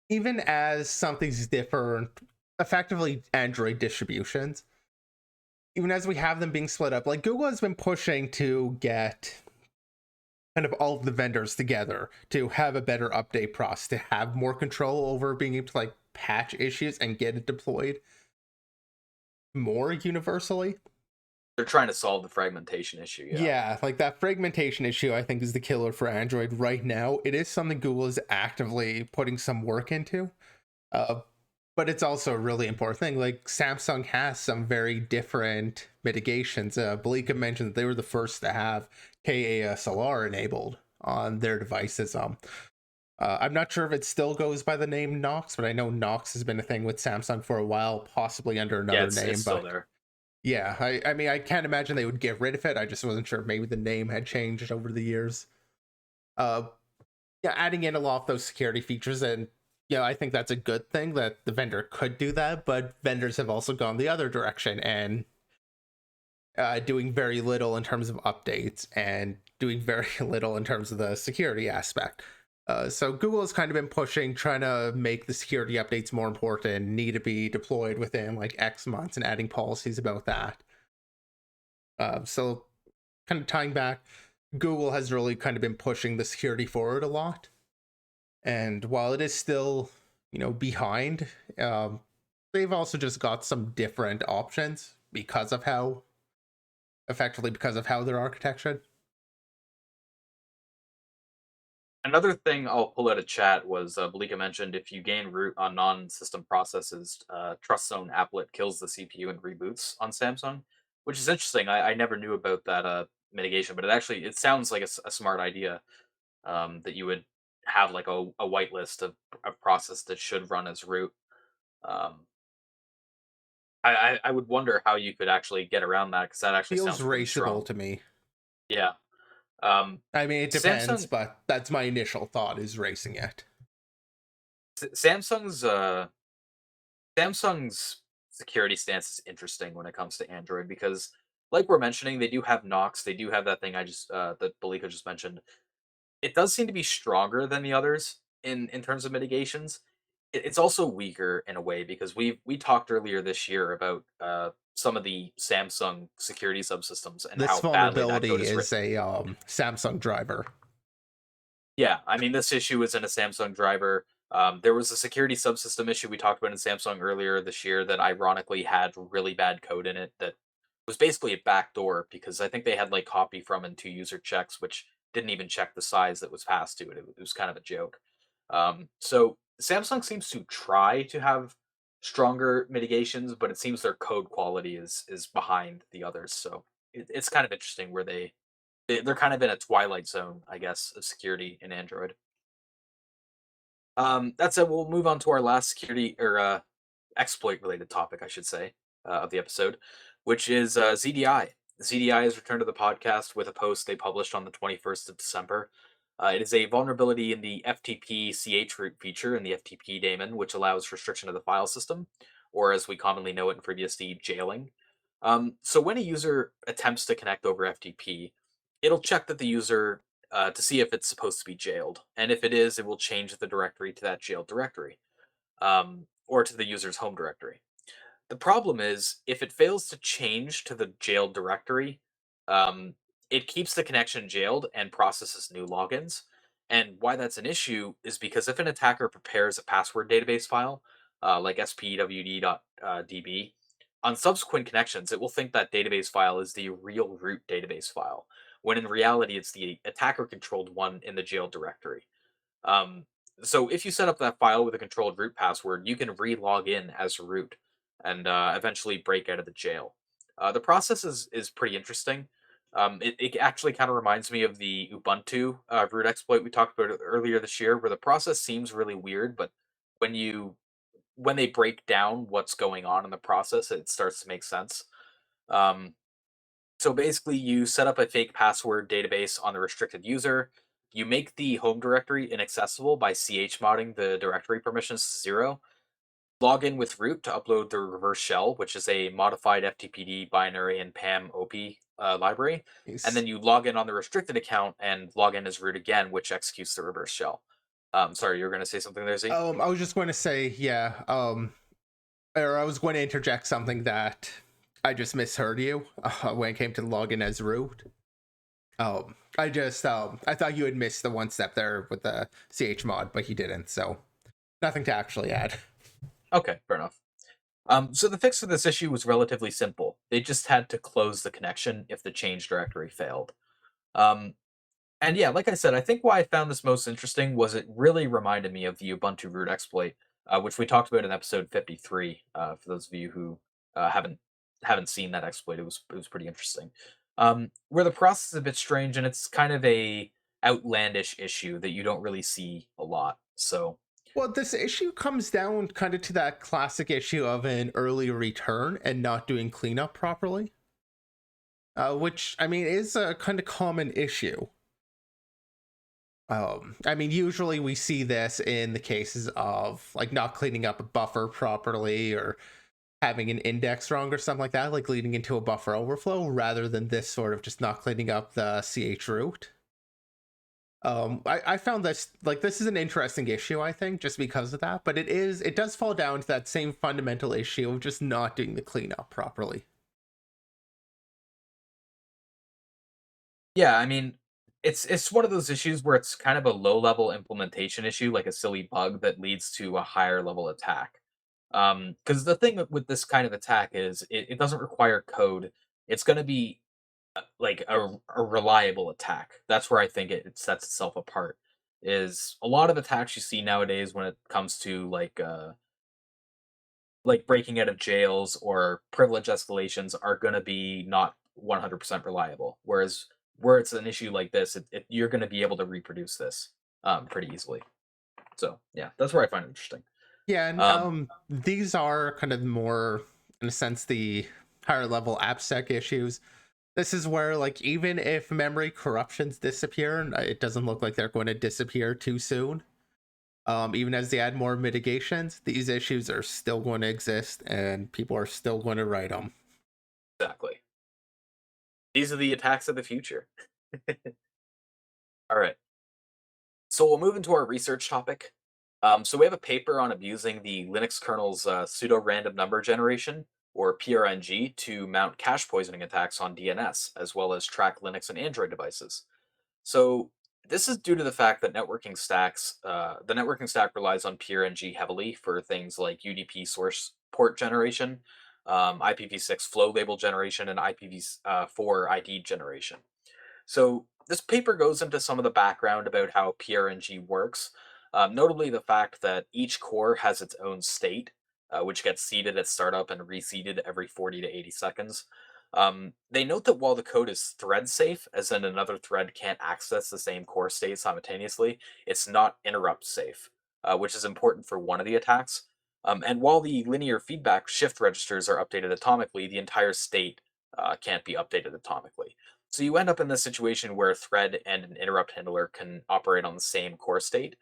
Speaker 2: even as something's different, effectively Android distributions, even as we have them being split up, like Google has been pushing to get kind of all of the vendors together to have a better update process, to have more control over being able to like patch issues and get it deployed more universally.
Speaker 1: They're trying to solve the fragmentation issue, yeah.
Speaker 2: Yeah, like that fragmentation issue, I think, is the killer for Android right now. It is something Google is actively putting some work into, uh, but it's also a really important thing. Like Samsung has some very different mitigations. Blika mentioned that they were the first to have KASLR enabled on their devices. I'm not sure if it still goes by the name Knox, but I know Knox has been a thing with Samsung for a while, possibly under
Speaker 1: Yeah,
Speaker 2: another
Speaker 1: it's
Speaker 2: name.
Speaker 1: still
Speaker 2: But
Speaker 1: there.
Speaker 2: yeah, I mean, I can't imagine they would get rid of it. I just wasn't sure if maybe the name had changed over the years. Uh, yeah, adding in a lot of those security features, and yeah, I think that's a good thing that the vendor could do that. But vendors have also gone the other direction and doing very little in terms of updates and doing very little in terms of the security aspect. So Google has kind of been pushing, trying to make the security updates more important, need to be deployed within like X months, and adding policies about that. So kind of tying back, Google has really kind of been pushing the security forward a lot. And while it is still, behind, um, they've also just got some different options because of how, effectively, because of how they're architectured.
Speaker 1: Another thing I'll pull out of chat was Belika mentioned if you gain root on non-system processes, trust zone applet kills the CPU and reboots on Samsung, which is interesting. I never knew about that mitigation, but it sounds like a smart idea, that you would have like a whitelist of process that should run as root. Um, I would wonder how you could actually get around that, because that actually
Speaker 2: Feels
Speaker 1: sounds pretty
Speaker 2: raceable
Speaker 1: strong.
Speaker 2: to me.
Speaker 1: Yeah. Um,
Speaker 2: I mean, it depends,
Speaker 1: Samsung
Speaker 2: but that's my initial thought is racing it.
Speaker 1: Samsung's Samsung's security stance is interesting when it comes to Android because, like we're mentioning, they do have Knox. They do have that thing that Belika just mentioned. It does seem to be stronger than the others in terms of mitigations. It's also weaker in a way because we talked earlier this year about some of the Samsung security subsystems and
Speaker 2: This
Speaker 1: how badly that code
Speaker 2: vulnerability
Speaker 1: is
Speaker 2: is
Speaker 1: written.
Speaker 2: a Samsung driver.
Speaker 1: Yeah, I mean, this issue is in a Samsung driver. There was a security subsystem issue we talked about in Samsung earlier this year that ironically had really bad code in it that was basically a backdoor because I think they had like copy from and two user checks, which didn't even check the size that was passed to it. It was kind of a joke. So Samsung seems to try to have stronger mitigations, but it seems their code quality is behind the others. So it's kind of interesting where they're kind of in a twilight zone, I guess, of security in Android. That said, we'll move on to our last security or exploit related topic, I should say, of the episode, which is ZDI. ZDI has returned to the podcast with a post they published on the 21st of December. It is a vulnerability in the FTP chroot feature in the FTP daemon, which allows restriction of the file system. or as we commonly know it in FreeBSD, jailing. So when a user attempts to connect over FTP, it'll check that the user to see if it's supposed to be jailed, and if it is, it will change the directory to that jailed directory, or to the user's home directory. The problem is, if it fails to change to the jailed directory, um, it keeps the connection jailed and processes new logins. And why that's an issue is because if an attacker prepares a password database file, like spwd.db, on subsequent connections, it will think that database file is the real root database file, when in reality, it's the attacker controlled one in the jailed directory. Um, so if you set up that file with a controlled root password, you can re-log in as root and eventually break out of the jail. The process is pretty interesting. It actually kind of reminds me of the Ubuntu root exploit we talked about earlier this year, where the process seems really weird, but when you when they break down what's going on in the process, it starts to make sense. Um, so basically, you set up a fake password database on the restricted user. You make the home directory inaccessible by chmodding the directory permissions to 0. Log in with root to upload the reverse shell, which is a modified FTPD binary and PAM OP library. And
Speaker 2: Nice.
Speaker 1: then you log in on the restricted account and log in as root again, which executes the reverse shell. Sorry, you were going to say something there, Z?
Speaker 2: I was just going to say, yeah, or I was going to interject something that I just misheard you when it came to login as root. I thought you had missed the one step there with the chmod, but you didn't, so nothing to actually add.
Speaker 1: Okay, fair enough. So the fix for this issue was relatively simple. They just had to close the connection if the change directory failed. Um, And yeah, like I said, I think why I found this most interesting was it really reminded me of the Ubuntu root exploit, which we talked about in episode 53. For those of you who haven't seen that exploit, it was pretty interesting. Where the process is a bit strange and it's kind of a outlandish issue that you don't really see a lot. So
Speaker 2: Well, this issue comes down kind of to that classic issue of an early return and not doing cleanup properly, which I mean is a kind of common issue. I mean, usually we see this in the cases of like not cleaning up a buffer properly or having an index wrong or something like that, like leading into a buffer overflow, rather than this sort of just not cleaning up the ch root. I found this like this is an interesting issue, I think, just because of that. But it does fall down to that same fundamental issue of just not doing the cleanup properly.
Speaker 1: yeah, I mean, it's one of those issues where it's kind of a low level implementation issue, like a silly bug that leads to a higher level attack. Because the thing with this kind of attack is it doesn't require code. It's going to be like a reliable attack. That's where I think it sets itself apart. Is a lot of attacks you see nowadays when it comes to like breaking out of jails or privilege escalations are going to be not 100% reliable. Whereas where it's an issue like this, you're going to be able to reproduce this pretty easily. So yeah, that's where I find it interesting.
Speaker 2: Yeah, and
Speaker 1: Um,
Speaker 2: these are kind of more, in a sense, the higher level AppSec issues. This is where, like, even if memory corruptions disappear, and it doesn't look like they're going to disappear too soon. Even as they add more mitigations, these issues are still going to exist, and people are still going to write them.
Speaker 1: exactly. These are the attacks of the future. All right. So we'll move into our research topic. So we have a paper on abusing the Linux kernel's pseudo random number generation, or PRNG, to mount cache poisoning attacks on DNS, as well as track Linux and Android devices. So this is due to the fact that the networking stack relies on PRNG heavily for things like UDP source port generation, IPv6 flow label generation, and IPv4 ID generation. So this paper goes into some of the background about how PRNG works, notably the fact that each core has its own state, which gets seeded at startup and reseeded every 40 to 80 seconds. They note that while the code is thread safe, as in another thread can't access the same core state simultaneously, it's not interrupt safe, which is important for one of the attacks. And while the linear feedback shift registers are updated atomically, the entire state can't be updated atomically. So you end up in this situation where a thread and an interrupt handler can operate on the same core state.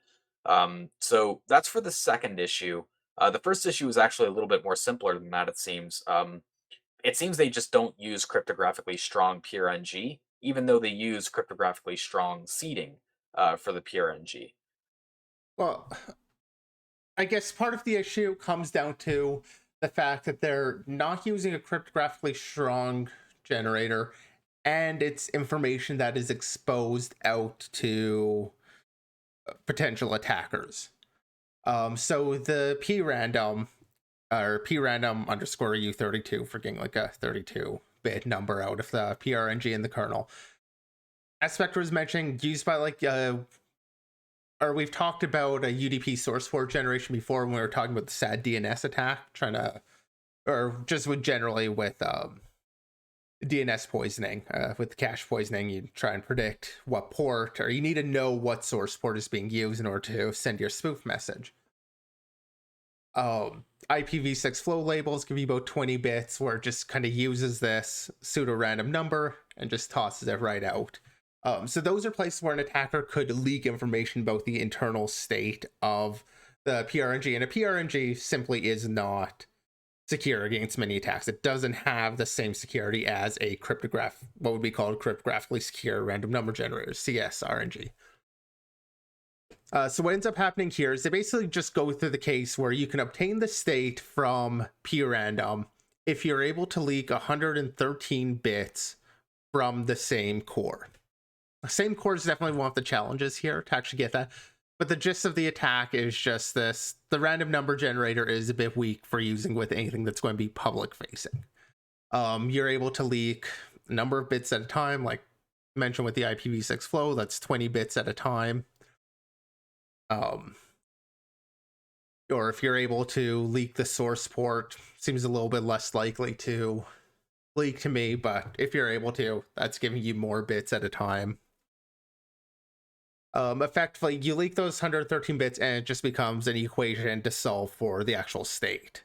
Speaker 1: So that's for the second issue. The first issue is actually a little bit more simpler than that, it seems. It seems they just don't use cryptographically strong PRNG, even though they use cryptographically strong seeding for the PRNG.
Speaker 2: Well, I guess part of the issue comes down to the fact that they're not using a cryptographically strong generator, and it's information that is exposed out to potential attackers. So the prandom or prandom underscore u32 for getting like a 32-bit number out of the PRNG in the kernel. As Spectre was mentioning, used by like or we've talked about a UDP source port generation before when we were talking about the sad DNS attack, trying to, or just with generally with DNS poisoning, with cache poisoning, you try and predict what port, or you need to know what source port is being used in order to send your spoof message. IPv6 flow labels give you about 20 bits, where it just kind of uses this pseudo random number and just tosses it right out. So those are places where an attacker could leak information about the internal state of the PRNG, and a PRNG simply is not secure against many attacks. It doesn't have the same security as a what would be called cryptographically secure random number generator, CSRNG. So what ends up happening here is they basically just go through the case where you can obtain the state from prandom if you're able to leak 113 bits from the same core. The same core is definitely one of the challenges here to actually get that. But the gist of the attack is just this. The random number generator is a bit weak for using with anything that's going to be public facing. You're able to leak a number of bits at a time, like mentioned with the IPv6 flow, that's 20 bits at a time. Or if you're able to leak the source port, seems a little bit less likely to leak to me, but if you're able to, that's giving you more bits at a time. Effectively, you leak those 113 bits and it just becomes an equation to solve for the actual state.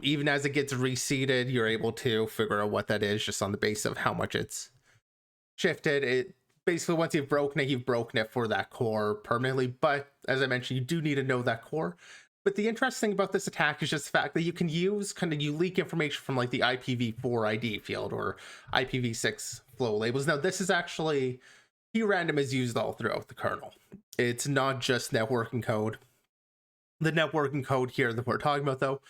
Speaker 2: Even as it gets reseeded, you're able to figure out what that is just on the basis of how much it's shifted. It basically, once you've broken it for that core permanently. But as I mentioned, you do need to know that core. But the interesting thing about this attack is just the fact that you can use you leak information from like the IPv4 ID field or IPv6 flow labels. Now, this is actually prandom is used all throughout the kernel. It's not just networking code. The networking code here that we're talking about, though,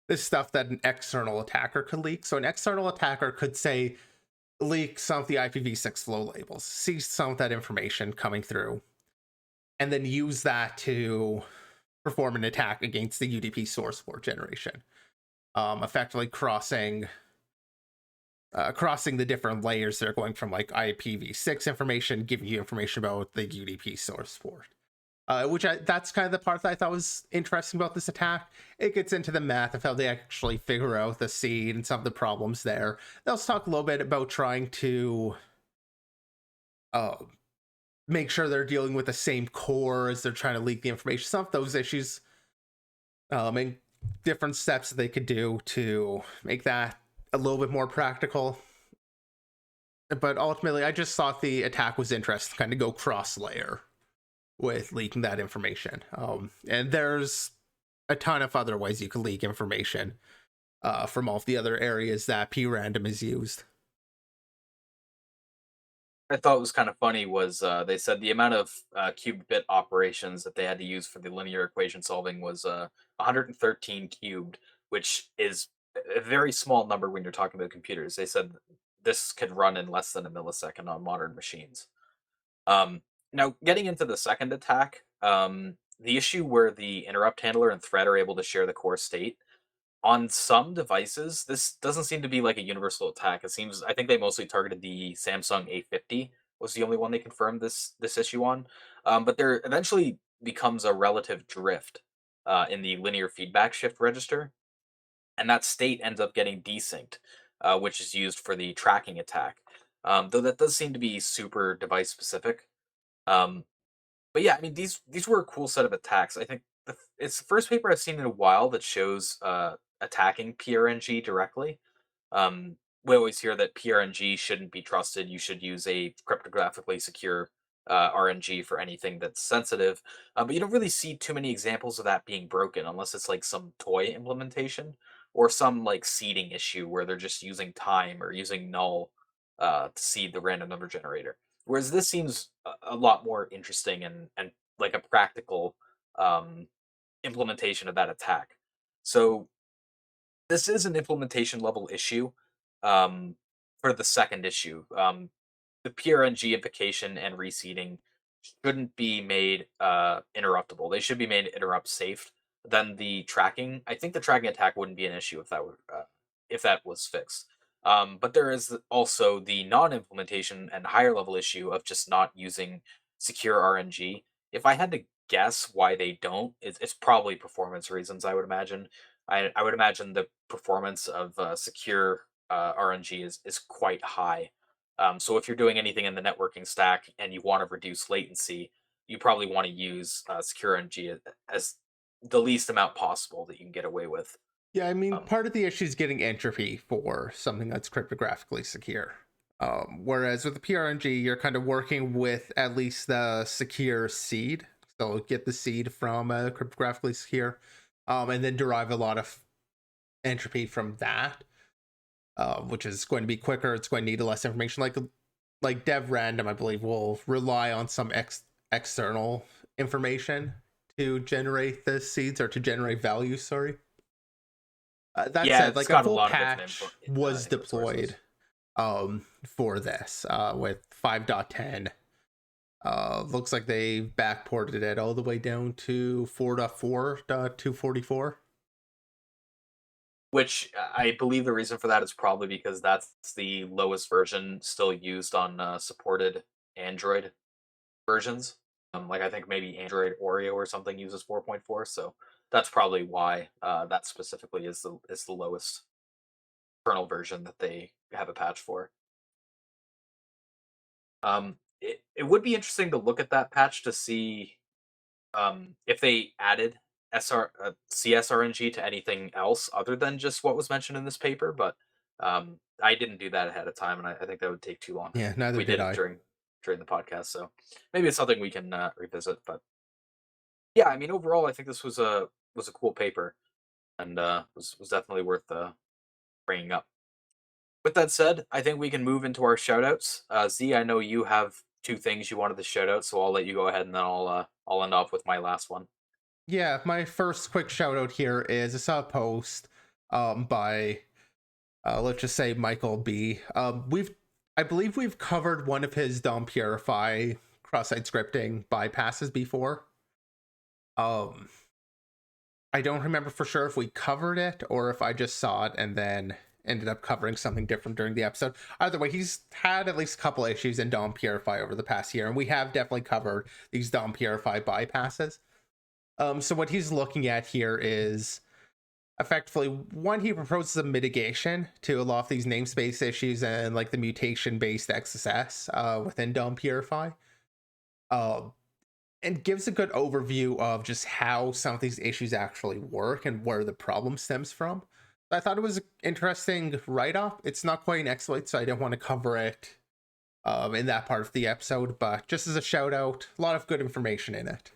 Speaker 2: is stuff that an external attacker could leak. So an external attacker could say, leak some of the IPv6 flow labels, see some of that information coming through, and then use that to perform an attack against the UDP source port generation, effectively crossing the different layers that are going from like IPv6 information, giving you information about the UDP source port. That's kind of the part that I thought was interesting about this attack. It gets into the math of how they actually figure out the seed and some of the problems there. Let's talk a little bit about trying to make sure they're dealing with the same core as they're trying to leak the information. Some of those issues, and different steps that they could do to make that a little bit more practical. But ultimately, I just thought the attack was interesting to kind of go cross-layer with leaking that information. And there's a ton of other ways you can leak information from all of the other areas that prandom is used.
Speaker 1: I thought was kind of funny was they said the amount of cubed bit operations that they had to use for the linear equation solving was 113 cubed, which is a very small number when you're talking about computers. They said this could run in less than a millisecond on modern machines. Now, getting into the second attack, the issue where the interrupt handler and thread are able to share the core state on some devices, this doesn't seem to be like a universal attack. It seems I think they mostly targeted the Samsung A50 was the only one they confirmed this issue on. But there eventually becomes a relative drift in the linear feedback shift register, and that state ends up getting desynced, which is used for the tracking attack. Though that does seem to be super device specific. Um, but yeah, I mean these were a cool set of attacks. I think it's the first paper I've seen in a while that shows attacking PRNG directly. We always hear that PRNG shouldn't be trusted. You should use a cryptographically secure RNG for anything that's sensitive. But you don't really see too many examples of that being broken unless it's like some toy implementation or some like seeding issue where they're just using time or using null to seed the random number generator. Whereas this seems a lot more interesting and like a practical um, implementation of that attack. So this is an implementation level issue um, for the second issue. The PRNG invocation and reseeding shouldn't be made interruptible. They should be made interrupt safe. Then the tracking, I think the tracking attack wouldn't be an issue if that was fixed. But there is also the non-implementation and higher level issue of just not using secure RNG. If I had to guess why they don't, it's probably performance reasons. I would imagine. I would imagine the performance of secure RNG is quite high. So if you're doing anything in the networking stack and you want to reduce latency, you probably want to use secure RNG as the least amount possible that you can get away with.
Speaker 2: Yeah, I mean,
Speaker 1: Um,
Speaker 2: part of the issue is getting entropy for something that's cryptographically secure. Whereas with the PRNG, you're kind of working with at least the secure seed. So get the seed from cryptographically secure, and then derive a lot of entropy from that, which is going to be quicker. It's going to need less information. Like dev random, I believe, will rely on some external information to generate the seeds or to generate values. Sorry. That
Speaker 1: yeah,
Speaker 2: said,
Speaker 1: it's
Speaker 2: like a
Speaker 1: got a
Speaker 2: full
Speaker 1: lot of different
Speaker 2: patch was
Speaker 1: input
Speaker 2: deployed
Speaker 1: sources.
Speaker 2: for this with 5.10. Looks like they backported it all the way down to 4.4.244.
Speaker 1: Which I believe the reason for that is probably because that's the lowest version still used on supported Android versions. Like I think maybe Android Oreo or something uses 4.4, so that's probably why that specifically is the lowest kernel version that they have a patch for. It would be interesting to look at that patch to see if they added CSRNG to anything else other than just what was mentioned in this paper, but I didn't do that ahead of time, and I think that would take too long.
Speaker 2: Yeah, neither
Speaker 1: We
Speaker 2: did
Speaker 1: did it
Speaker 2: I.
Speaker 1: during the podcast, so maybe it's something we can revisit. But yeah, I mean, overall, I think this was a cool paper and was definitely worth bringing up. With that said, I think we can move into our shoutouts. Z, I know you have two things you wanted to shout out, so I'll let you go ahead and then I'll end off with my last one.
Speaker 2: Yeah, my first quick shout out here is I saw a post by let's just say Michael B. I believe we've covered one of his DOMPurify cross-site scripting bypasses before. Um, I don't remember for sure if we covered it or if I just saw it and then ended up covering something different during the episode. Either way, he's had at least a couple issues in DOMPurify over the past year, and we have definitely covered these DOMPurify bypasses. So what he's looking at here is effectively one, he proposes a mitigation to a lot of these namespace issues and like the mutation based XSS within DOMPurify. Uh, and gives a good overview of just how some of these issues actually work and where the problem stems from. I thought it was an interesting write up. It's not quite an exploit, so I didn't want to cover it in that part of the episode, but just as a shout out, a lot of good information in it.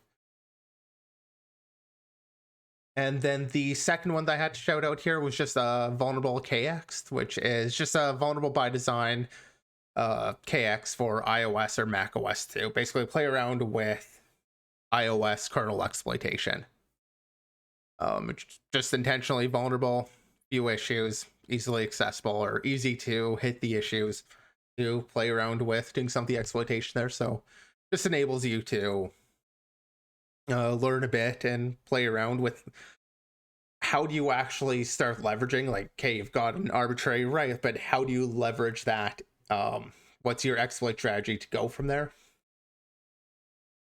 Speaker 2: And then the second one that I had to shout out here was just a vulnerable kext, which is just a vulnerable by design KX for iOS or macOS to basically play around with iOS kernel exploitation. It's just intentionally vulnerable, few issues, easily accessible or easy to hit the issues to play around with, doing some of the exploitation there. So just enables you to learn a bit and play around with how do you actually start leveraging, like, okay, you've got an arbitrary right, but how do you leverage that? What's your exploit strategy to go from there?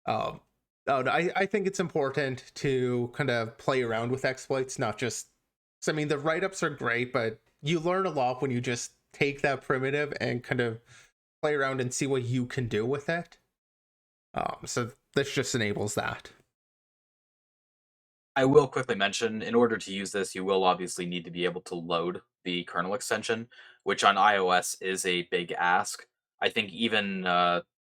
Speaker 2: um oh, no, I think it's important to kind of play around with exploits, not just, so I mean, the write-ups are great, but you learn a lot when you just take that primitive and kind of play around and see what you can do with it. So this just enables that.
Speaker 1: I will quickly mention, in order to use this, you will obviously need to be able to load the kernel extension, which on iOS is a big ask. I think even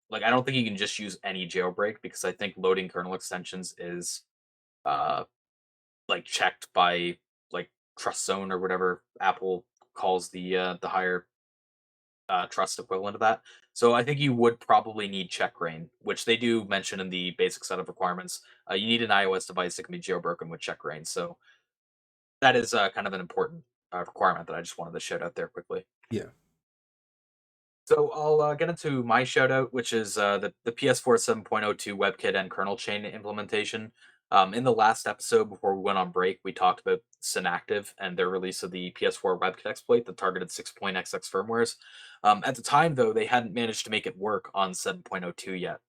Speaker 1: Like, I don't think you can just use any jailbreak because I think loading kernel extensions is uh like checked by like trust zone or whatever Apple calls the higher trust equivalent of that. So I think you would probably need checkra, which they do mention in the basic set of requirements. You need an iOS device that can be jailbroken with checkra. So that is kind of an important requirement that I just wanted to shout out there quickly.
Speaker 2: Yeah.
Speaker 1: So I'll get into my shout out, which is the PS4 7.02 WebKit and kernel chain implementation. In the last episode before we went on break, we talked about Synactive and their release of the PS4 WebKit exploit that targeted 6.xx firmwares. At the time, though, they hadn't managed to make it work on 7.02 yet.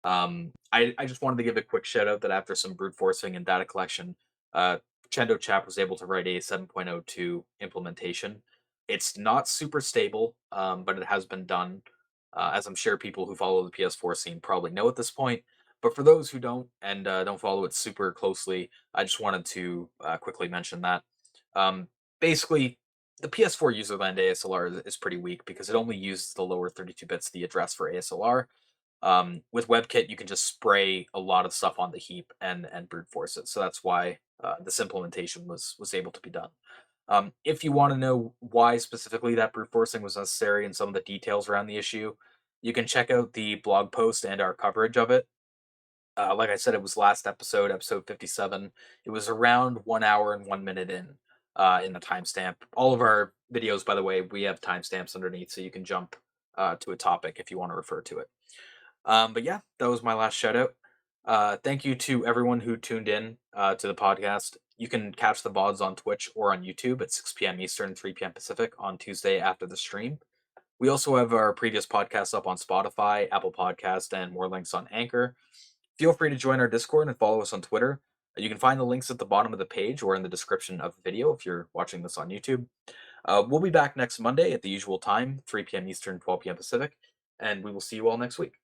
Speaker 1: I just wanted to give a quick shout out that after some brute forcing and data collection, uh, Chendo Chap was able to write a 7.02 implementation. It's not super stable, but it has been done, as I'm sure people who follow the PS4 scene probably know at this point. But for those who don't and don't follow it super closely, I just wanted to quickly mention that. Um, Basically, the PS4 userland ASLR is pretty weak because it only uses the lower 32 bits of the address for ASLR. With WebKit, you can just spray a lot of stuff on the heap and brute force it. So that's why this implementation was able to be done. If you want to know why specifically that brute forcing was necessary and some of the details around the issue, you can check out the blog post and our coverage of it. Like I said, it was last episode, episode 57. It was around 1 hour and 1 minute in the timestamp. All of our videos, by the way, we have timestamps underneath, so you can jump to a topic if you want to refer to it. But yeah, that was my last shout out. Thank you to everyone who tuned in to the podcast. You can catch the VODs on Twitch or on YouTube at 6 p.m. Eastern, 3 p.m. Pacific on Tuesday after the stream. We also have our previous podcasts up on Spotify, Apple Podcast, and more links on Anchor. Feel free to join our Discord and follow us on Twitter. You can find the links at the bottom of the page or in the description of the video if you're watching this on YouTube. We'll be back next Monday at the usual time, 3 p.m. Eastern, 12 p.m. Pacific, and we will see you all next week.